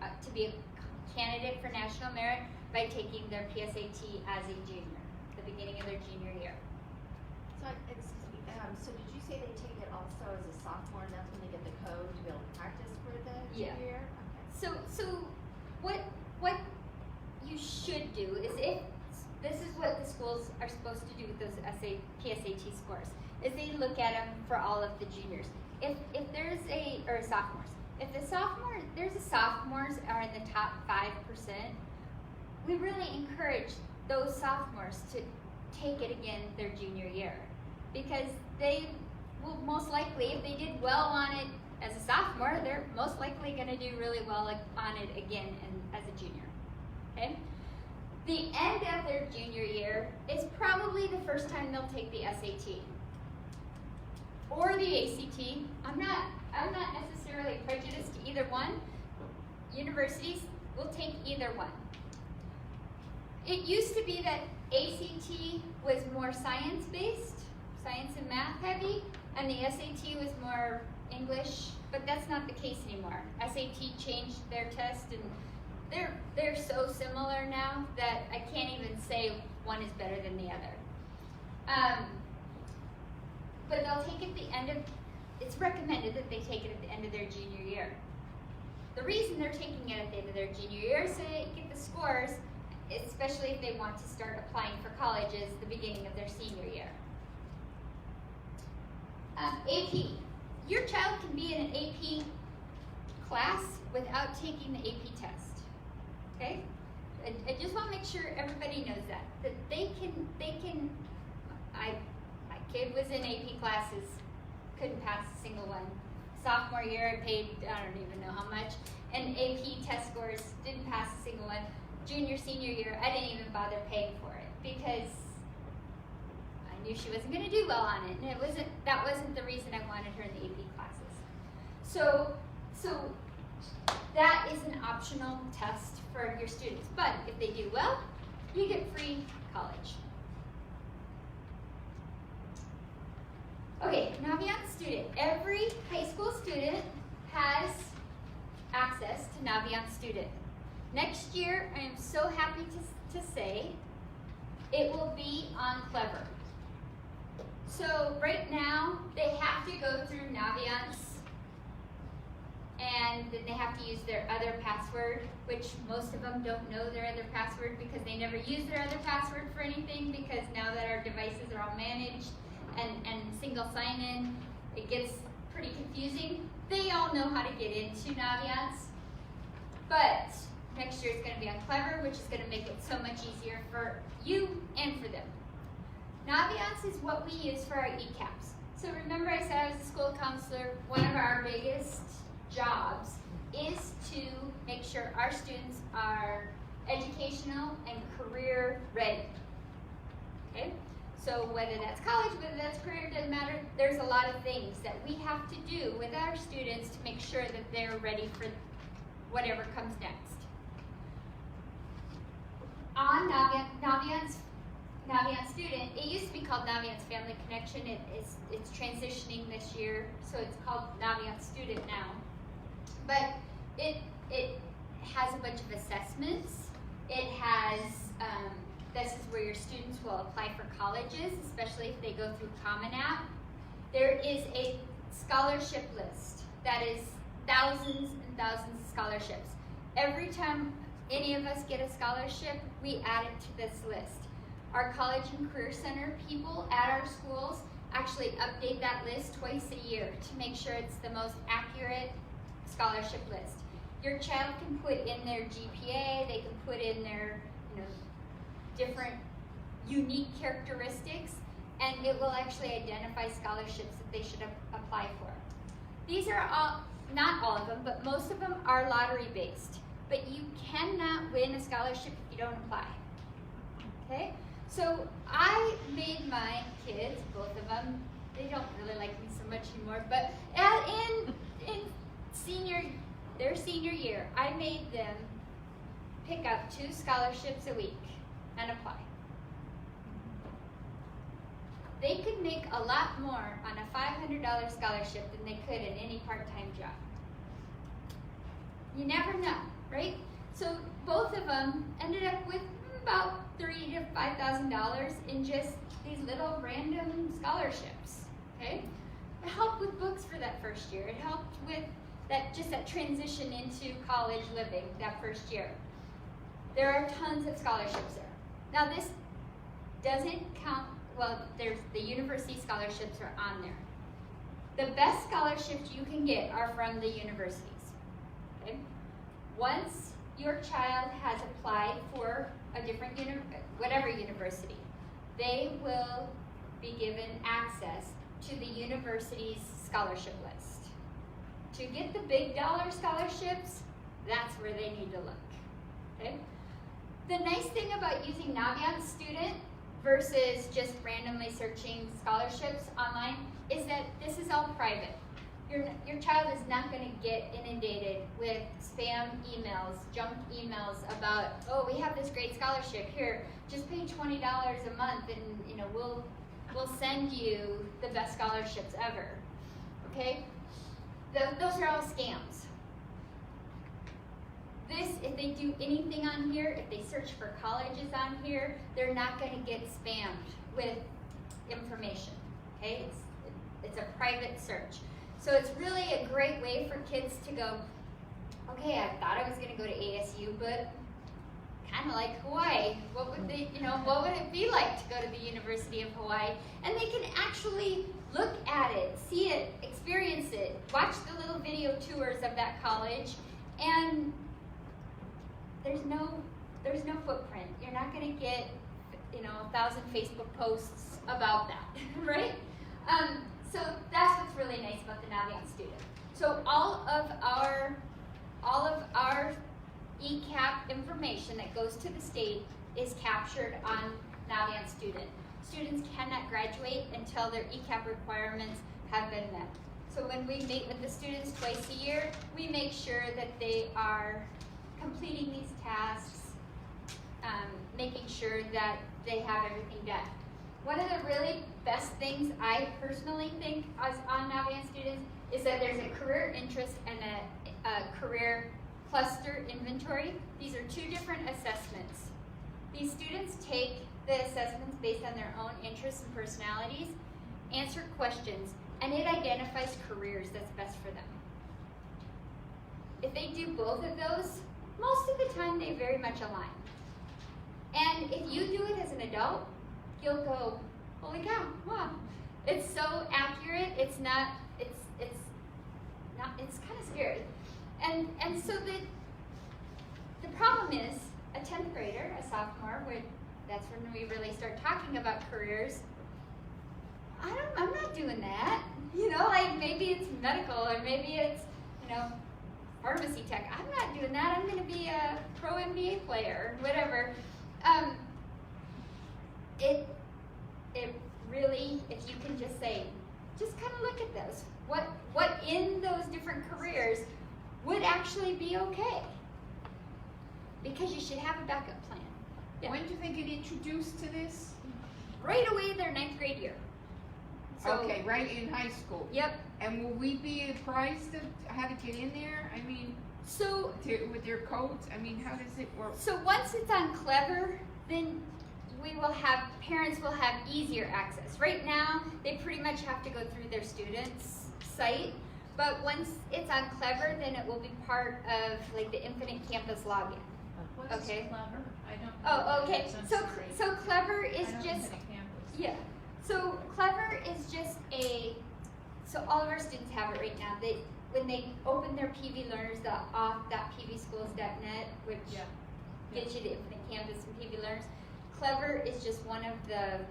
to be a candidate for National Merit by taking their PSAT as a junior, the beginning of their junior year. So, excuse me, so did you say they take it also as a sophomore, and that's when they get the code to be able to practice for the Yeah. junior year? Okay. So what you should do is, if this is what the schools are supposed to do with those PSAT scores, is they look at them for all of the juniors. If there's or sophomores, if the sophomores are in the top 5%, we really encourage those sophomores to take it again their junior year, because they will most likely, if they did well on it as a sophomore, they're most likely going to do really well on it again as a junior. Okay? The end of their junior year is probably the first time they'll take the SAT or the ACT. I'm not necessarily prejudiced to either one. Universities will take either one. It used to be that ACT was more science-based, science and math heavy, and the SAT was more English, but that's not the case anymore. SAT changed their test, and they're so similar now that I can't even say one is better than the other. But they'll take it at the end of, it's recommended that they take it at the end of their junior year. The reason they're taking it at the end of their junior year is so they get the scores, especially if they want to start applying for colleges the beginning of their senior year. AP. Your child can be in an AP class without taking the AP test. Okay? I just want to make sure everybody knows that they can. My kid was in AP classes, couldn't pass a single one. Sophomore year, I paid, I don't even know how much, and AP test scores, didn't pass a single one. Junior, senior year, I didn't even bother paying for it because I knew she wasn't going to do well on it, and that wasn't the reason I wanted her in the AP classes. So that is an optional test for your students, but if they do well, you get free college. Okay, Naviance student. Every high school student has access to Naviance student. Next year, I am so happy to say, it will be on Clever. So right now, they have to go through Naviance, and then they have to use their other password, which most of them don't know their other password because they never use their other password for anything, because now that our devices are all managed and single sign-in, it gets pretty confusing. They all know how to get into Naviance, but next year it's going to be on Clever, which is going to make it so much easier for you and for them. Naviance is what we use for our ECAPs. So remember I said I was a school counselor. One of our biggest jobs is to make sure our students are educational and career ready. Okay? So whether that's college, whether that's career, doesn't matter. There's a lot of things that we have to do with our students to make sure that they're ready for whatever comes next. On Naviance, Naviance student. It used to be called Naviance Family Connection. It's transitioning this year, so it's called Naviance Student now. But it has a bunch of assessments. It has, this is where your students will apply for colleges, especially if they go through Common App. There is a scholarship list that is thousands and thousands of scholarships. Every time any of us get a scholarship, we add it to this list. Our College and Career Center people at our schools actually update that list twice a year to make sure it's the most accurate scholarship list. Your child can put in their GPA, they can put in their, different unique characteristics, and it will actually identify scholarships that they should apply for. These are all, not all of them, but most of them are lottery based. But you cannot win a scholarship if you don't apply. Okay? So I made my kids, both of them, they don't really like me so much anymore, but in their senior year, I made them pick up 2 scholarships a week and apply. They could make a lot more on a $500 scholarship than they could in any part-time job. You never know, right? So both of them ended up with about $3,000 to $5,000 in just these little random scholarships, okay? It helped with books for that first year. It helped with that transition into college living that first year. There are tons of scholarships there. Now this doesn't count, well, there's the university scholarships are on there. The best scholarships you can get are from the universities, okay? Once your child has applied for a different whatever university, they will be given access to the university's scholarship list. To get the big dollar scholarships, that's where they need to look, okay? The nice thing about using Naviance Student versus just randomly searching scholarships online is that this is all private. Your child is not going to get inundated with spam emails, junk emails about, oh, we have this great scholarship here, just pay $20 a month and we'll send you the best scholarships ever. Okay? Those are all scams. If they do anything on here, if they search for colleges on here, they're not going to get spammed with information. Okay? It's a private search. So it's really a great way for kids to go, okay, I thought I was going to go to ASU, but kind of like Hawaii. What would it be like to go to the University of Hawaii? And they can actually look at it, see it, experience it, watch the little video tours of that college, and there's no footprint. You're not going to get 1,000 Facebook posts about that, right? So that's what's really nice about the Naviance Student. So all of our ECAP information that goes to the state is captured on Naviance Student. Students cannot graduate until their ECAP requirements have been met. So when we meet with the students twice a year, we make sure that they are completing these tasks, making sure that they have everything done. One of the really best things I personally think on Naviance students is that there's a career interest and a career cluster inventory. These are 2 different assessments. These students take the assessments based on their own interests and personalities, answer questions, and it identifies careers that's best for them. If they do both of those, most of the time they very much align. And if you do it as an adult, you'll go, holy cow, wow. It's so accurate, it's kind of scary. And so the problem is, a 10th grader, a sophomore, that's when we really start talking about careers, I'm not doing that. Like maybe it's medical or maybe it's, pharmacy tech. I'm not doing that. I'm going to be a pro NBA player, whatever. It really, if you can just say, just kind of look at those. What in those different careers would actually be okay? Because you should have a backup plan. Yeah. When do they get introduced to this? Right away, their 9th grade year. So, Okay, right in high school. Yep. And will we be apprised of how to get in there? I mean, So with their codes? I mean, how does it work? So once it's on Clever, then parents will have easier access. Right now, they pretty much have to go through their student's site, but once it's on Clever, then it will be part of like the Infinite Campus login. What is Okay. Clever? I don't know. Oh, what okay. it is, I'm So sorry. so Clever is I don't just live in campus. yeah. So Clever is just so all of our students have it right now. When they open their PV Learners, the off.pvschools.net, which Yeah. gets you the Infinite Campus and PV Learners. Clever is just one of the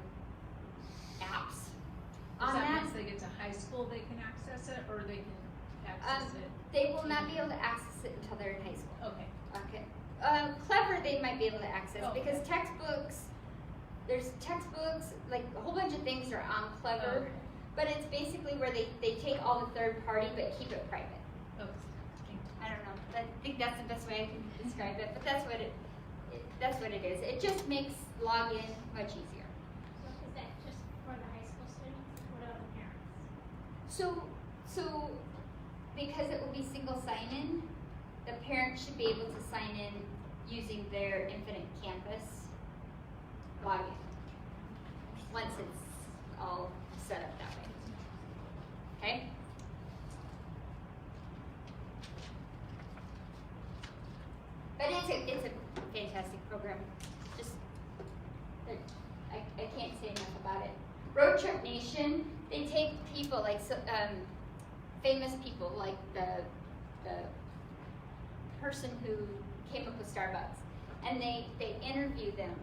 apps Is on that that. once they get to high school they can access it, or they can access it? They will not be able to access it until they're in high school. Okay. Okay. Clever they might be able to access Oh, because okay. there's textbooks, like a whole bunch of things are on Clever, Oh, okay. but it's basically where they take all the third party but keep it private. Okay. I don't know. I think that's the best way I can describe it, but that's what it is. It just makes login much easier. So is that just for the high school students? What about the parents? So because it will be single sign-in, the parent should be able to sign in using their Infinite Campus login. Once it's all set up that way. Okay? But it's a fantastic program. Just I can't say enough about it. Road Trip Nation, they take people like famous people like the person who came up with Starbucks, and they interview them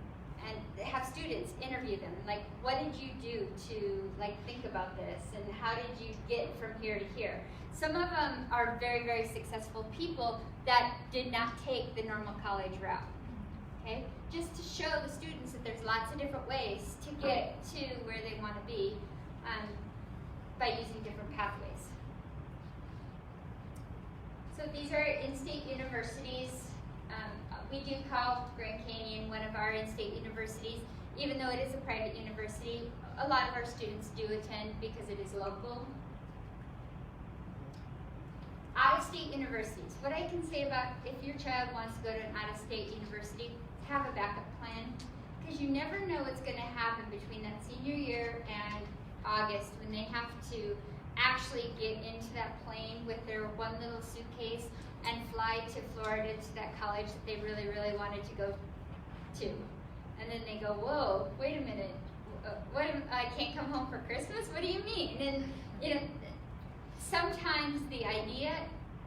and they have students interview them, like, what did you do to like think about this, and how did you get from here to here? Some of them are very, very successful people that did not take the normal college route. Okay, just to show the students that there's lots of different ways to get to where they want to be by using different pathways. So these are in-state universities. We do call Grand Canyon one of our in-state universities, even though it is a private university. A lot of our students do attend because it is local. Out-of-state universities. What I can say about if your child wants to go to an out-of-state university, have a backup plan, because you never know what's going to happen between that senior year and August when they have to actually get into that plane with their one little suitcase and fly to Florida to that college that they really, really wanted to go to. And then they go, whoa, wait a minute, I can't come home for Christmas? What do you mean? And sometimes the idea,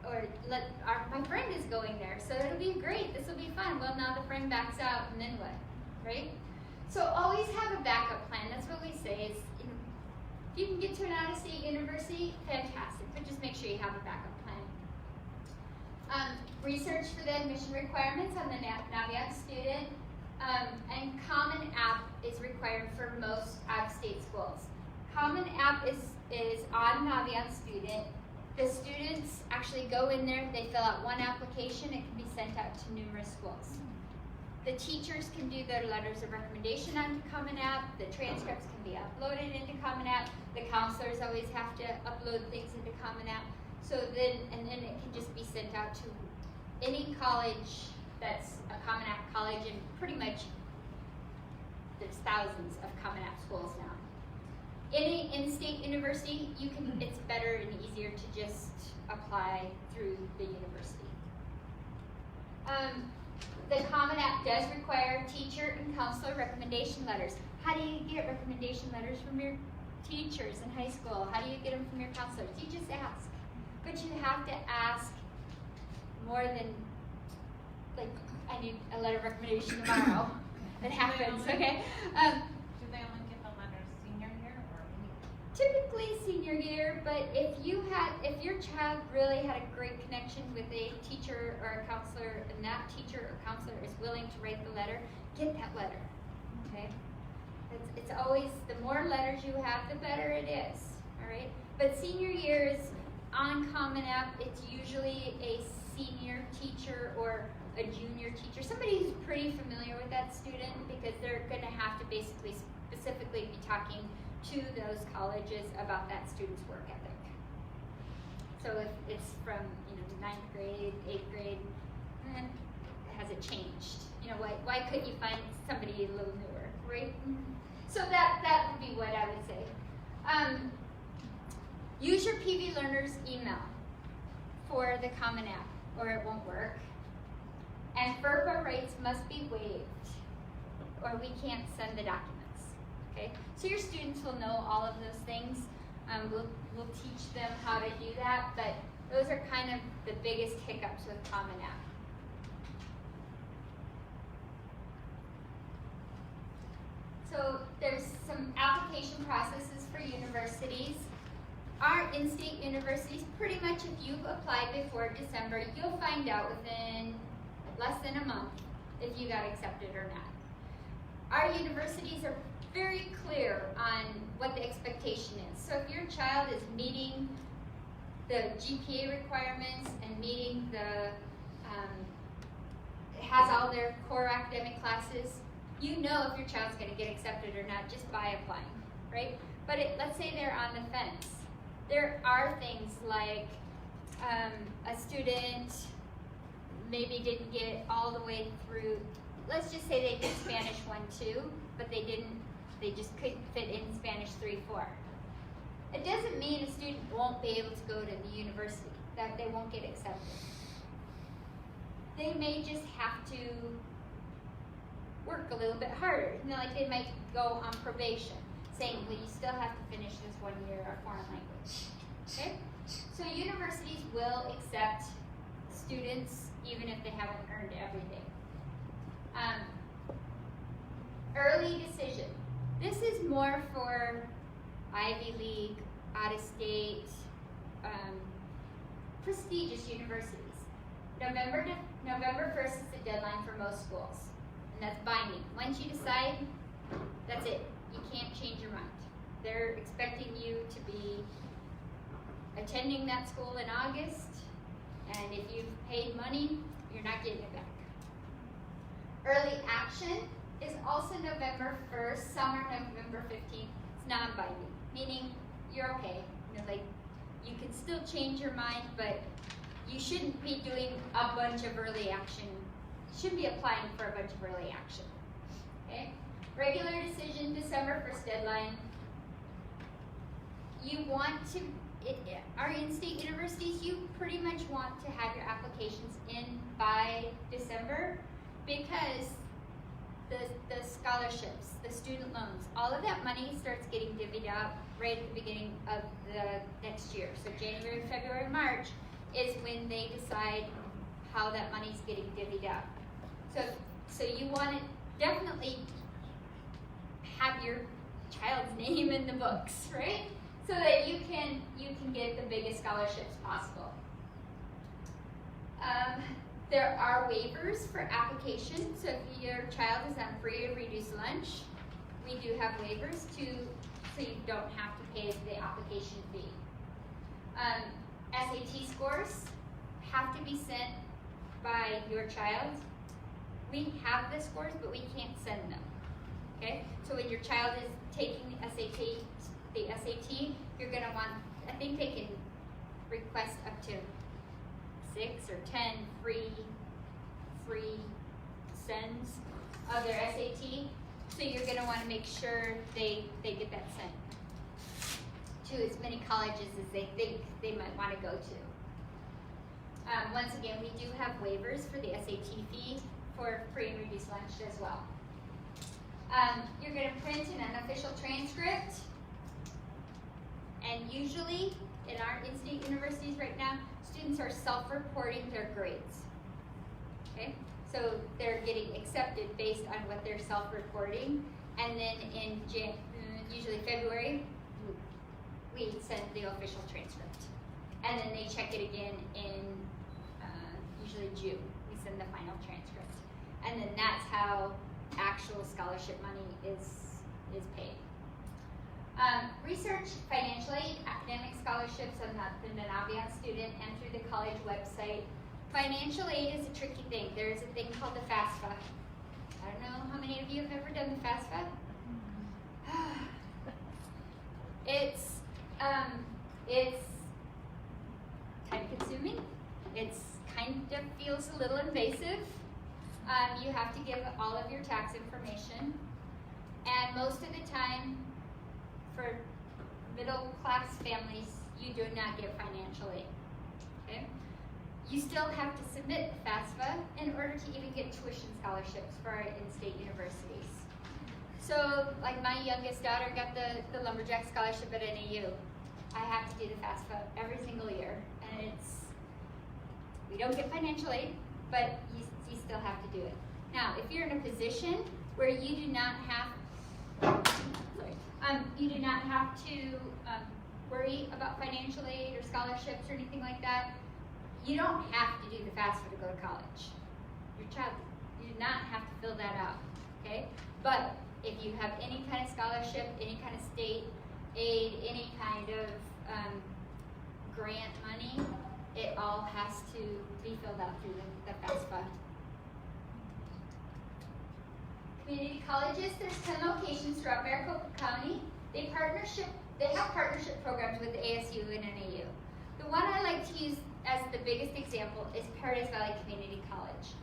my friend is going there, so it'll be great, this will be fun. Well, now the friend backs out, and then what, right? So always have a backup plan. That's what we say is, if you can get to an out-of-state university, fantastic, but just make sure you have a backup plan. Research for the admission requirements on the Naviance student, and Common App is required for most out-of-state schools. Common App is on Naviance student. The students actually go in there, they fill out one application, it can be sent out to numerous schools. The teachers can do their letters of recommendation onto Common App, the transcripts can be uploaded into Common App, the counselors always have to upload things into Common App, and then it can just be sent out to any college that's a Common App college, and pretty much there's thousands of Common App schools now. Any in-state university, it's better and easier to just apply through the university. The Common App does require teacher and counselor recommendation letters. How do you get recommendation letters from your teachers in high school? How do you get them from your counselors? You just ask. But you have to ask more than, like, I need a letter of recommendation tomorrow. It happens, okay? Do they only get the letters senior year or Typically senior year, but if your child really had a great connection with a teacher or a counselor, and that teacher or counselor is willing to write the letter, get that letter, okay? It's always, the more letters you have, the better it is, all right? But senior year is on Common App, it's usually a senior teacher or a junior teacher, somebody who's pretty familiar with that student, because they're going to have to basically specifically be talking to those colleges about that student's work ethic. So if it's from, you know, 9th grade, 8th grade, has it changed? You know, why couldn't you find somebody a little newer, right? So that would be what I would say. Use your PV Learner's email for the Common App, or it won't work. And FERPA rates must be waived, or we can't send the documents. Okay, so your students will know all of those things. We'll teach them how to do that, but those are kind of the biggest hiccups with Common App. So there's some application processes for universities. Our in-state universities, pretty much if you've applied before December, you'll find out within less than a month if you got accepted or not. Our universities are very clear on what the expectation is. So if your child is meeting the GPA requirements and meeting the, has all their core academic classes, you know if your child's gonna get accepted or not just by applying, right? But let's say they're on the fence. There are things like a student maybe didn't get all the way through, let's just say they did Spanish 1-2, but they just couldn't fit in Spanish 3-4. It doesn't mean a student won't be able to go to the university, that they won't get accepted. They may just have to work a little bit harder. You know, like they might go on probation, saying, well, you still have to finish this 1 year of foreign language. Okay? So universities will accept students even if they haven't earned everything. Early decision. This is more for Ivy League, out-of-state, prestigious universities. November 1st is the deadline for most schools, and that's binding. Once you decide, that's it. You can't change your mind. They're expecting you to be attending that school in August, and if you've paid money, you're not getting it back. Early action is also November 1st, some are November 15th. It's non-binding, meaning you're okay. You know, like, you can still change your mind, but you shouldn't be doing a bunch of early action. You shouldn't be applying for a bunch of early action. Okay? Regular decision, December 1st deadline. You want to, our in-state universities, you pretty much want to have your applications in by December, because the scholarships, the student loans, all of that money starts getting divvied out right at the beginning of the next year. So January, February, March is when they decide how that money's getting divvied out. So you want to definitely have your child's name in the books, right? So that you can get the biggest scholarships possible. There are waivers for application. So if your child is on free or reduced lunch, we do have waivers so you don't have to pay the application fee. SAT scores have to be sent by your child. We have the scores, but we can't send them. Okay? So when your child is taking the SAT, you're gonna want, I think they can request up to 6 or 10 free sends of their SAT. So you're gonna wanna make sure they get that sent to as many colleges as they think they might wanna go to. Once again, we do have waivers for the SAT fee for free and reduced lunch as well. You're gonna print an unofficial transcript, and usually in our in-state universities right now, students are self-reporting their grades. Okay, so they're getting accepted based on what they're self-reporting, and then in usually February, we send the official transcript, and then they check it again in usually June. We send the final transcript, and then that's how actual scholarship money is paid. Research, financial aid, academic scholarships on the Naviance student and through the college website. Financial aid is a tricky thing. There's a thing called the FAFSA. I don't know how many of you have ever done the FAFSA. It's time consuming. It's kind of feels a little invasive. You have to give all of your tax information, and most of the time, for middle class families, you do not get financial aid. Okay? You still have to submit FAFSA in order to even get tuition scholarships for in-state universities. So, like my youngest daughter got the lumberjack scholarship at NAU. I have to do the FAFSA every single year, and we don't get financial aid, but you still have to do it. Now, if you're in a position where you do not have, to worry about financial aid or scholarships or anything like that, you don't have to do the FAFSA to go to college. Your child, you do not have to fill that out, okay? But if you have any kind of scholarship, any kind of state aid, any kind of grant money, it all has to be filled out through the FAFSA. Community colleges, there's 10 locations throughout Maricopa County. They have partnership programs with ASU and NAU. The one I like to use as the biggest example is Paradise Valley Community College.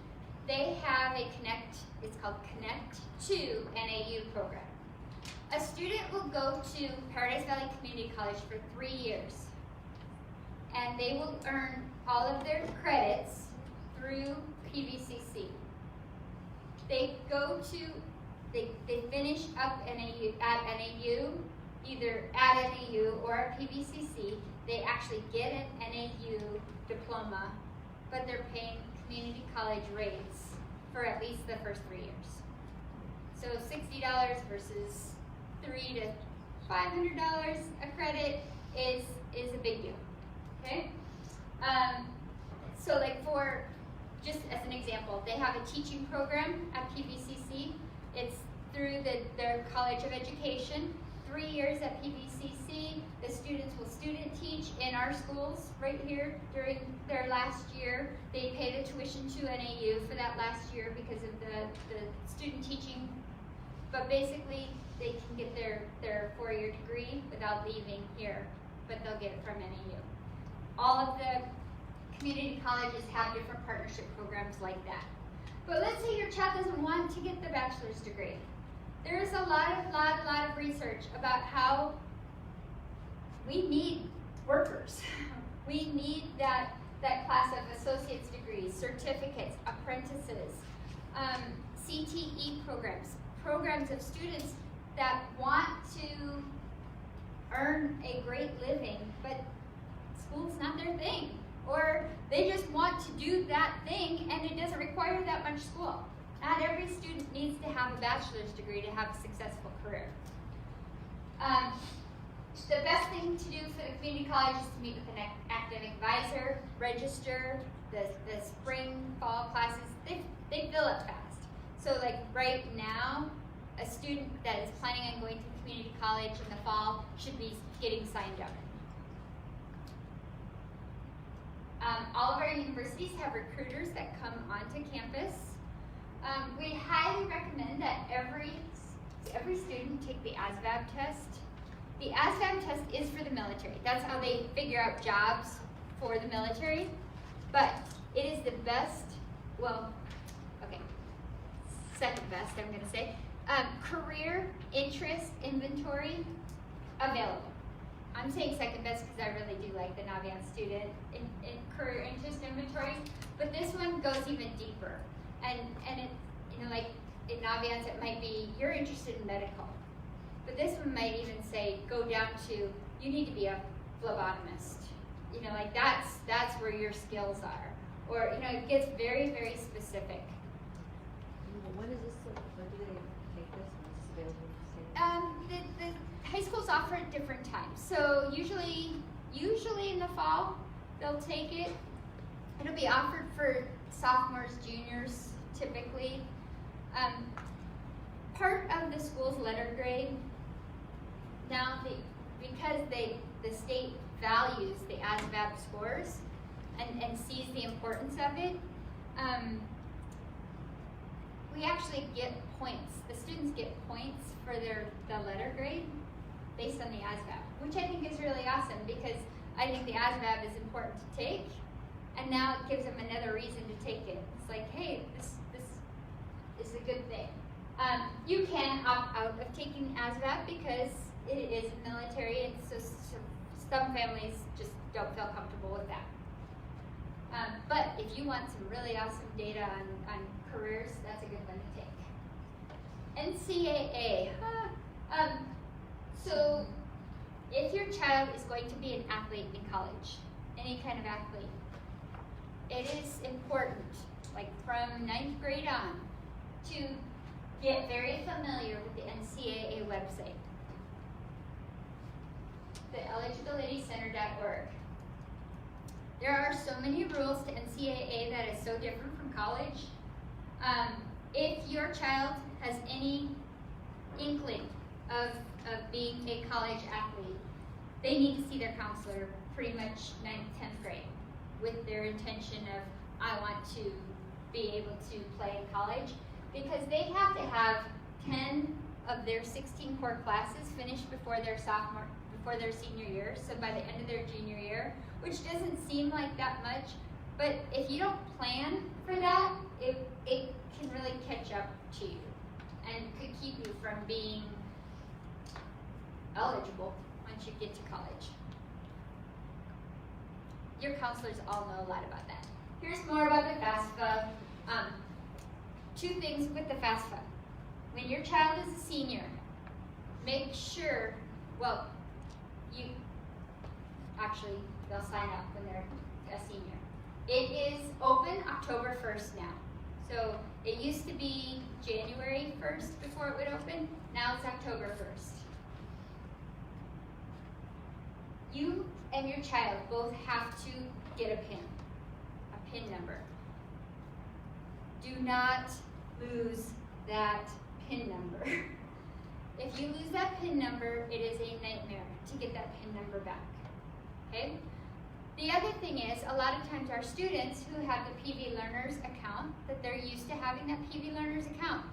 They have it's called Connect to NAU program. A student will go to Paradise Valley Community College for 3 years, and they will earn all of their credits through PVCC. They finish up at NAU, either at NAU or at PVCC. They actually get an NAU diploma, but they're paying community college rates for at least the first 3 years. So $60 versus $300 to $500 a credit is a big deal. Okay. So like for just as an example, they have a teaching program at PVCC. It's through their College of Education. 3 years at PVCC, the students will student teach in our schools right here during their last year. They pay the tuition to NAU for that last year because of the student teaching. But basically, they can get their 4-year degree without leaving here, but they'll get it from NAU. All of the community colleges have different partnership programs like that. But let's say your child doesn't want to get the bachelor's degree. There is a lot of research about how we need workers. We need that class of associate's degrees, certificates, apprentices, CTE programs of students that want to earn a great living, but school's not their thing. Or they just want to do that thing and it doesn't require that much school. Not every student needs to have a bachelor's degree to have a successful career. The best thing to do for the community college is to meet with an academic advisor, register. The spring, fall classes, they fill up fast. So like right now, a student that is planning on going to the community college in the fall should be getting signed up. All of our universities have recruiters that come onto campus. We highly recommend that every student take the ASVAB test. The ASVAB test is for the military. That's how they figure out jobs for the military. But it is the best, second best, I'm going to say, career interest inventory available. I'm saying second best because I really do like the Naviance student in career interest inventory, but this one goes even deeper. And it, like in Naviance, it might be you're interested in medical, but this one might even say go down to you need to be a phlebotomist. Like that's where your skills are, or it gets very, very specific. When is this? When do they take this? When is this available? The high schools offer at different times. So usually in the fall, they'll take it. It'll be offered for sophomores, juniors, typically. Part of the school's letter grade, now because the state values the ASVAB scores, and sees the importance of it, we actually get points. The students get points for the letter grade based on the ASVAB, which I think is really awesome because I think the ASVAB is important to take, and now it gives them another reason to take it. It's like, hey, this is a good thing. You can opt out of taking ASVAB because it is military, and so some families just don't feel comfortable with that. But if you want some really awesome data on careers, that's a good one to take. NCAA. So if your child is going to be an athlete in college, any kind of athlete, it is important, like from 9th grade on, to get very familiar with the NCAA website, the eligibilitycenter.org. There are so many rules to NCAA that is so different from college. If your child has any inkling of being a college athlete, they need to see their counselor pretty much 9th, 10th grade with their intention of, I want to be able to play in college, because they have to have 10 of their 16 core classes finished before their senior year, so by the end of their junior year, which doesn't seem like that much, but if you don't plan for that, it can really catch up to you and could keep you from being eligible once you get to college. Your counselors all know a lot about that. Here's more about the FAFSA. 2 things with the FAFSA. When your child is a senior, make sure, well, they'll sign up when they're a senior. It is open October 1st now. So it used to be January 1st before it would open. Now it's October 1st. You and your child both have to get a PIN number. Do not lose that PIN number. If you lose that PIN number, it is a nightmare to get that PIN number back. Okay? The other thing is, a lot of times our students who have the PV Learners account, that they're used to having that PV Learners account.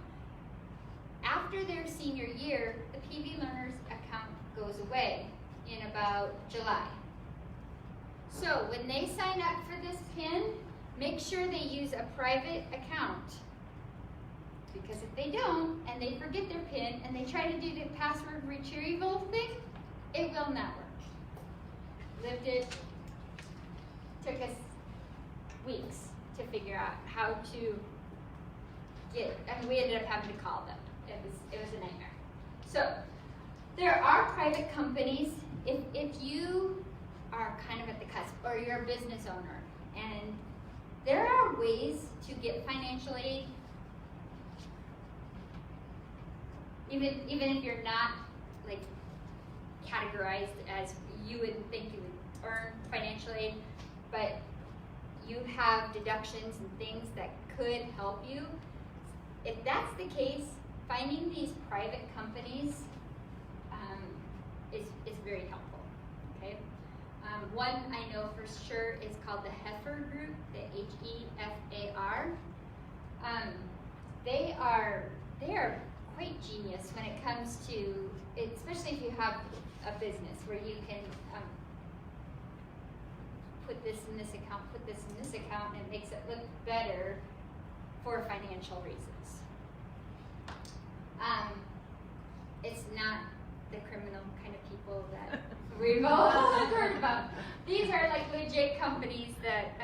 After their senior year, the PV Learners account goes away in about July. So when they sign up for this PIN, make sure they use a private account. Because if they don't, and they forget their PIN, and they try to do the password retrieval thing, it will not work. Lived it, took us weeks to figure out how to get, and we ended up having to call them. It was a nightmare. So, there are private companies, if you are kind of at the cusp, or you're a business owner, and there are ways to get financial aid, even if you're not like categorized as you would think you would earn financial aid, but you have deductions and things that could help you. If that's the case, finding these private companies is very helpful. Okay, one I know for sure is called the Heifer Group, the HEFAR. They are quite genius when it comes to, especially if you have a business where you can put this in this account, put this in this account, and it makes it look better for financial reasons. It's not the criminal kind of people that we've all heard about. These are like legit companies that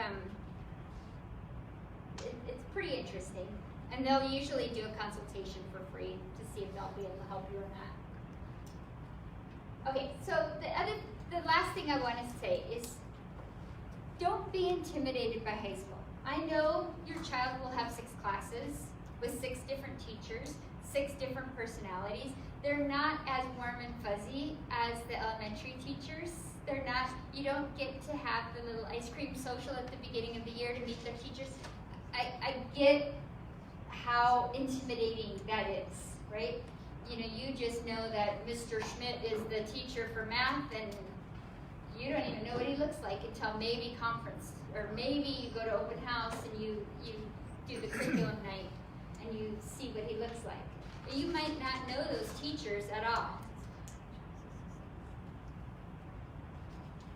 it's pretty interesting. And they'll usually do a consultation for free to see if they'll be able to help you or not. Okay, so the last thing I want to say is don't be intimidated by high school. I know your child will have 6 classes with 6 different teachers, 6 different personalities. They're not as warm and fuzzy as the elementary teachers. They're not, you don't get to have the little ice cream social at the beginning of the year to meet their teachers. I get how intimidating that is, right? You know, you just know that Mr. Schmidt is the teacher for math, and you don't even know what he looks like until maybe conference or maybe you go to open house and you do the curriculum night and you see what he looks like. But you might not know those teachers at all.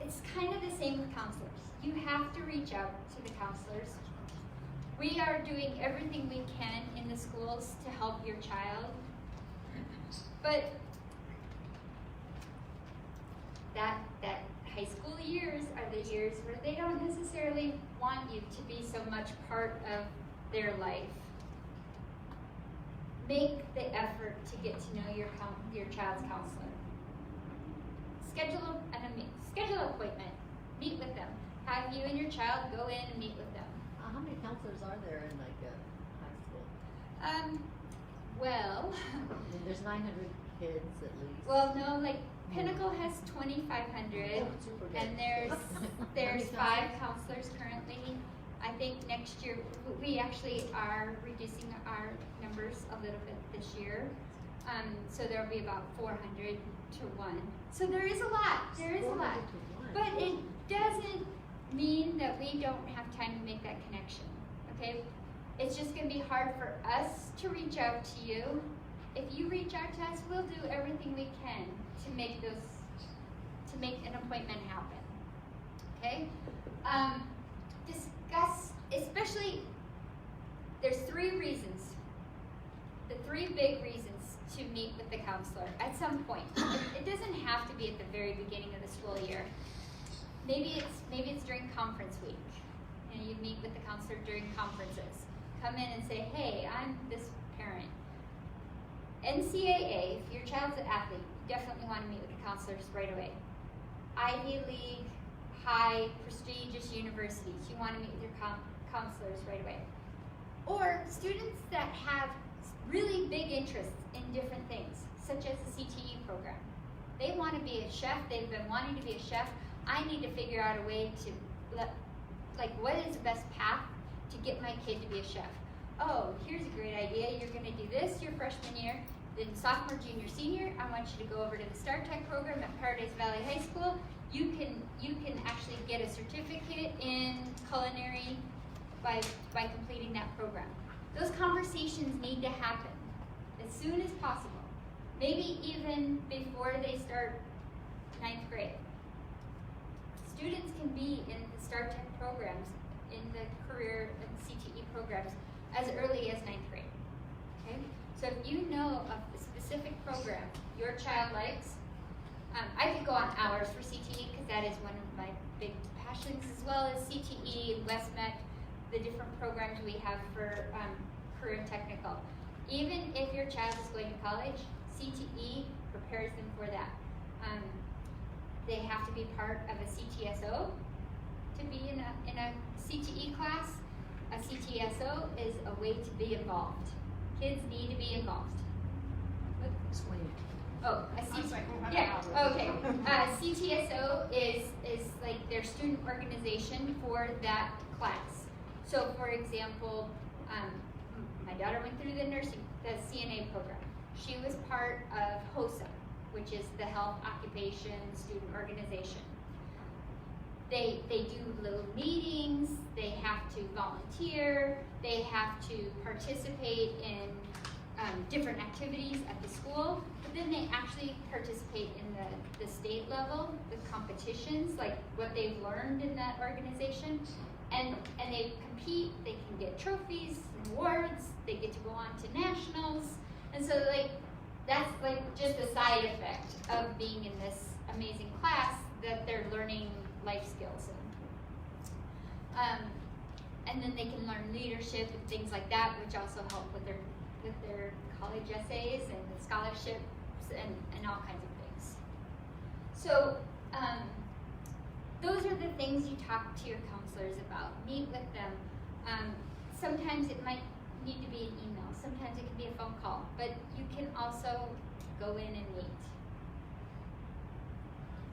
It's kind of the same with counselors. You have to reach out to the counselors. We are doing everything we can in the schools to help your child, but that high school years are the years where they don't necessarily want you to be so much part of their life. Make the effort to get to know your child's counselor. Schedule an appointment. Meet with them. Have you and your child go in and meet with them. How many counselors are there in like a high school? Well, I mean, there's 900 kids at least. well, no, like Pinnacle has 2,500, Oh, super good. and there's 5 counselors currently. I think next year we actually are reducing our numbers a little bit this year, so there'll be about 400 to 1. So there is a lot. There is a lot, 400 to 1. but it doesn't mean that we don't have time to make that connection. Okay, it's just going to be hard for us to reach out to you. If you reach out to us, we'll do everything we can to make an appointment happen. Okay? Discuss, especially, there's 3 reasons. The 3 big reasons to meet with the counselor at some point. It doesn't have to be at the very beginning of the school year. Maybe it's during conference week, and you meet with the counselor during conferences. Come in and say, hey, I'm this parent. NCAA, if your child's an athlete, you definitely want to meet with the counselors right away. Ivy League, high, prestigious universities, you want to meet with your counselors right away. Or students that have really big interests in different things, such as the CTE program. They want to be a chef, they've been wanting to be a chef. I need to figure out a way to, what is the best path to get my kid to be a chef? Oh, here's a great idea. You're going to do this your freshman year. Then sophomore, junior, senior, I want you to go over to the Star Tech program at Paradise Valley High School. You can actually get a certificate in culinary by completing that program. Those conversations need to happen as soon as possible. Maybe even before they start 9th grade. Students can be in the Star Tech programs, in the career and CTE programs as early as 9th grade. Okay? So if you know of a specific program your child likes, I could go on hours for CTE because that is one of my big passions, as well as CTE, WestMech, the different programs we have for career and technical. Even if your child is going to college, CTE prepares them for that. They have to be part of a CTSO to be in a CTE class. A CTSO is a way to be involved. Kids need to be involved. Explain it. Oh, okay. CTSO is like their student organization for that class. So, for example, my daughter went through the CNA program. She was part of HOSA, which is the Health Occupation Student Organization. They do little meetings, they have to volunteer, they have to participate in different activities at the school, but then they actually participate in the state level with competitions, like what they've learned in that organization, and they compete, they can get trophies and awards, they get to go on to nationals, and so that's just a side effect of being in this amazing class that they're learning life skills and then they can learn leadership and things like that, which also help with their college essays and the scholarships and all kinds of things. So those are the things you talk to your counselors about. Meet with them. Sometimes it might need to be an email. Sometimes it can be a phone call, but you can also go in and meet.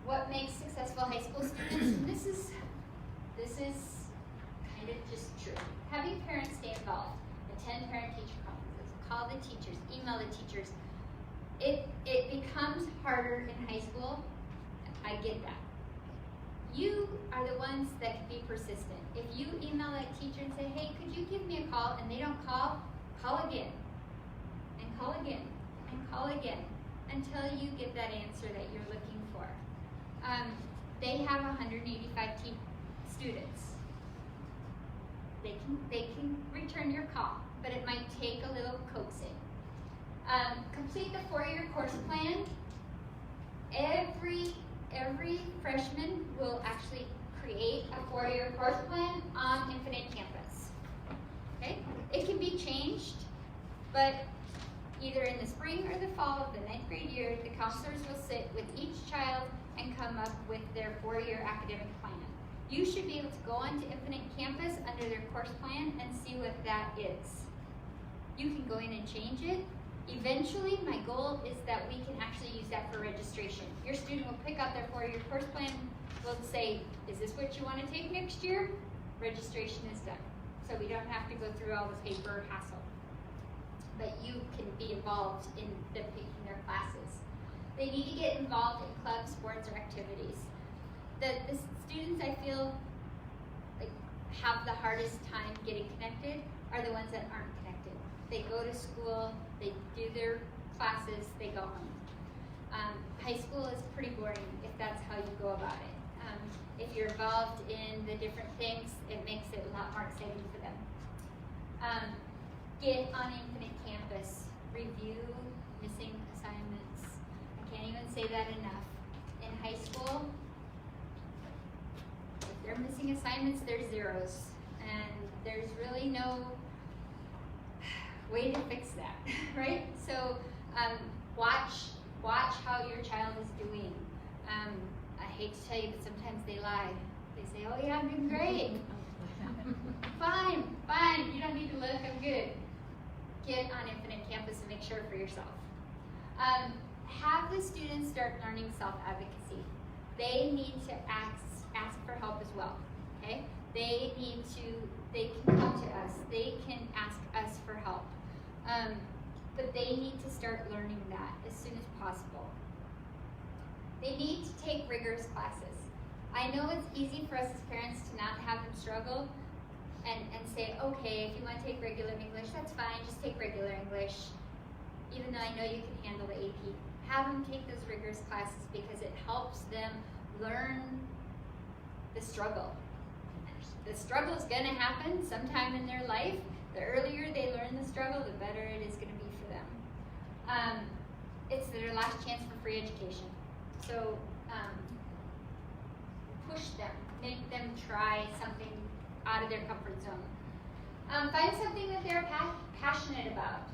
What makes successful high school students? This is kind of just true. Having parents stay involved, attend parent-teacher conferences, call the teachers, email the teachers. It becomes harder in high school. I get that. You are the ones that can be persistent. If you email that teacher and say, hey, could you give me a call, and they don't call, call again, and call again, and call again, until you get that answer that you're looking for. They have 185 students. They can return your call, but it might take a little coaxing. Complete the 4-year course plan. Every freshman will actually create a 4-year course plan on Infinite Campus. Okay? It can be changed, but either in the spring or the fall of the 9th grade year, the counselors will sit with each child and come up with their 4-year academic plan. You should be able to go onto Infinite Campus under their course plan and see what that is. You can go in and change it. Eventually, my goal is that we can actually use that for registration. Your student will pick out their 4-year course plan, will say, is this what you want to take next year? Registration is done. So we don't have to go through all the paper hassle. But you can be involved in them picking their classes. They need to get involved in clubs, sports, or activities. The students I feel like have the hardest time getting connected are the ones that aren't connected. They go to school, they do their classes, they go home. High school is pretty boring if that's how you go about it. If you're involved in the different things, it makes it a lot more exciting for them. Get on Infinite Campus, review missing assignments. I can't even say that enough. In high school, if they're missing assignments, they're zeros. And there's really no way to fix that, right? So watch how your child is doing. I hate to tell you, but sometimes they lie. They say, oh yeah, I'm doing great. Fine, you don't need to look, I'm good. Get on Infinite Campus and make sure for yourself. Have the students start learning self-advocacy. They need to ask for help as well, okay? They can come to us, they can ask us for help. But they need to start learning that as soon as possible. They need to take rigorous classes. I know it's easy for us as parents to not have them struggle and say, okay, if you want to take regular English, that's fine, just take regular English, even though I know you can handle the AP. Have them take those rigorous classes because it helps them learn the struggle. The struggle is going to happen sometime in their life. The earlier they learn the struggle, the better it is going to be for them. It's their last chance for free education. So push them, make them try something out of their comfort zone. Find something that they're passionate about.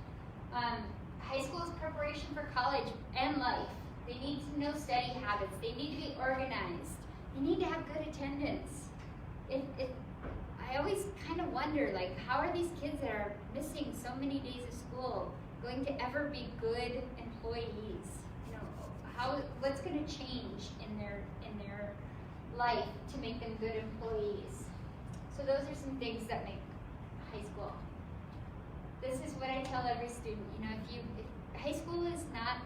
High school is preparation for college and life. They need to know study habits. They need to be organized. They need to have good attendance. I always kind of wonder, like, how are these kids that are missing so many days of school going to ever be good employees? You know, what's going to change in their life to make them good employees? So those are some things that make high school. This is what I tell every student. You know, if high school is not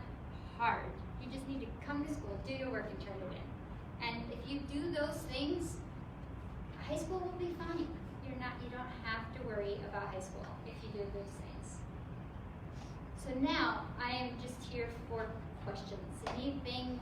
hard, you just need to come to school, do your work, and turn it in. And if you do those things, high school will be fine. You don't have to worry about high school if you do those things. So now I am just here for questions. Anything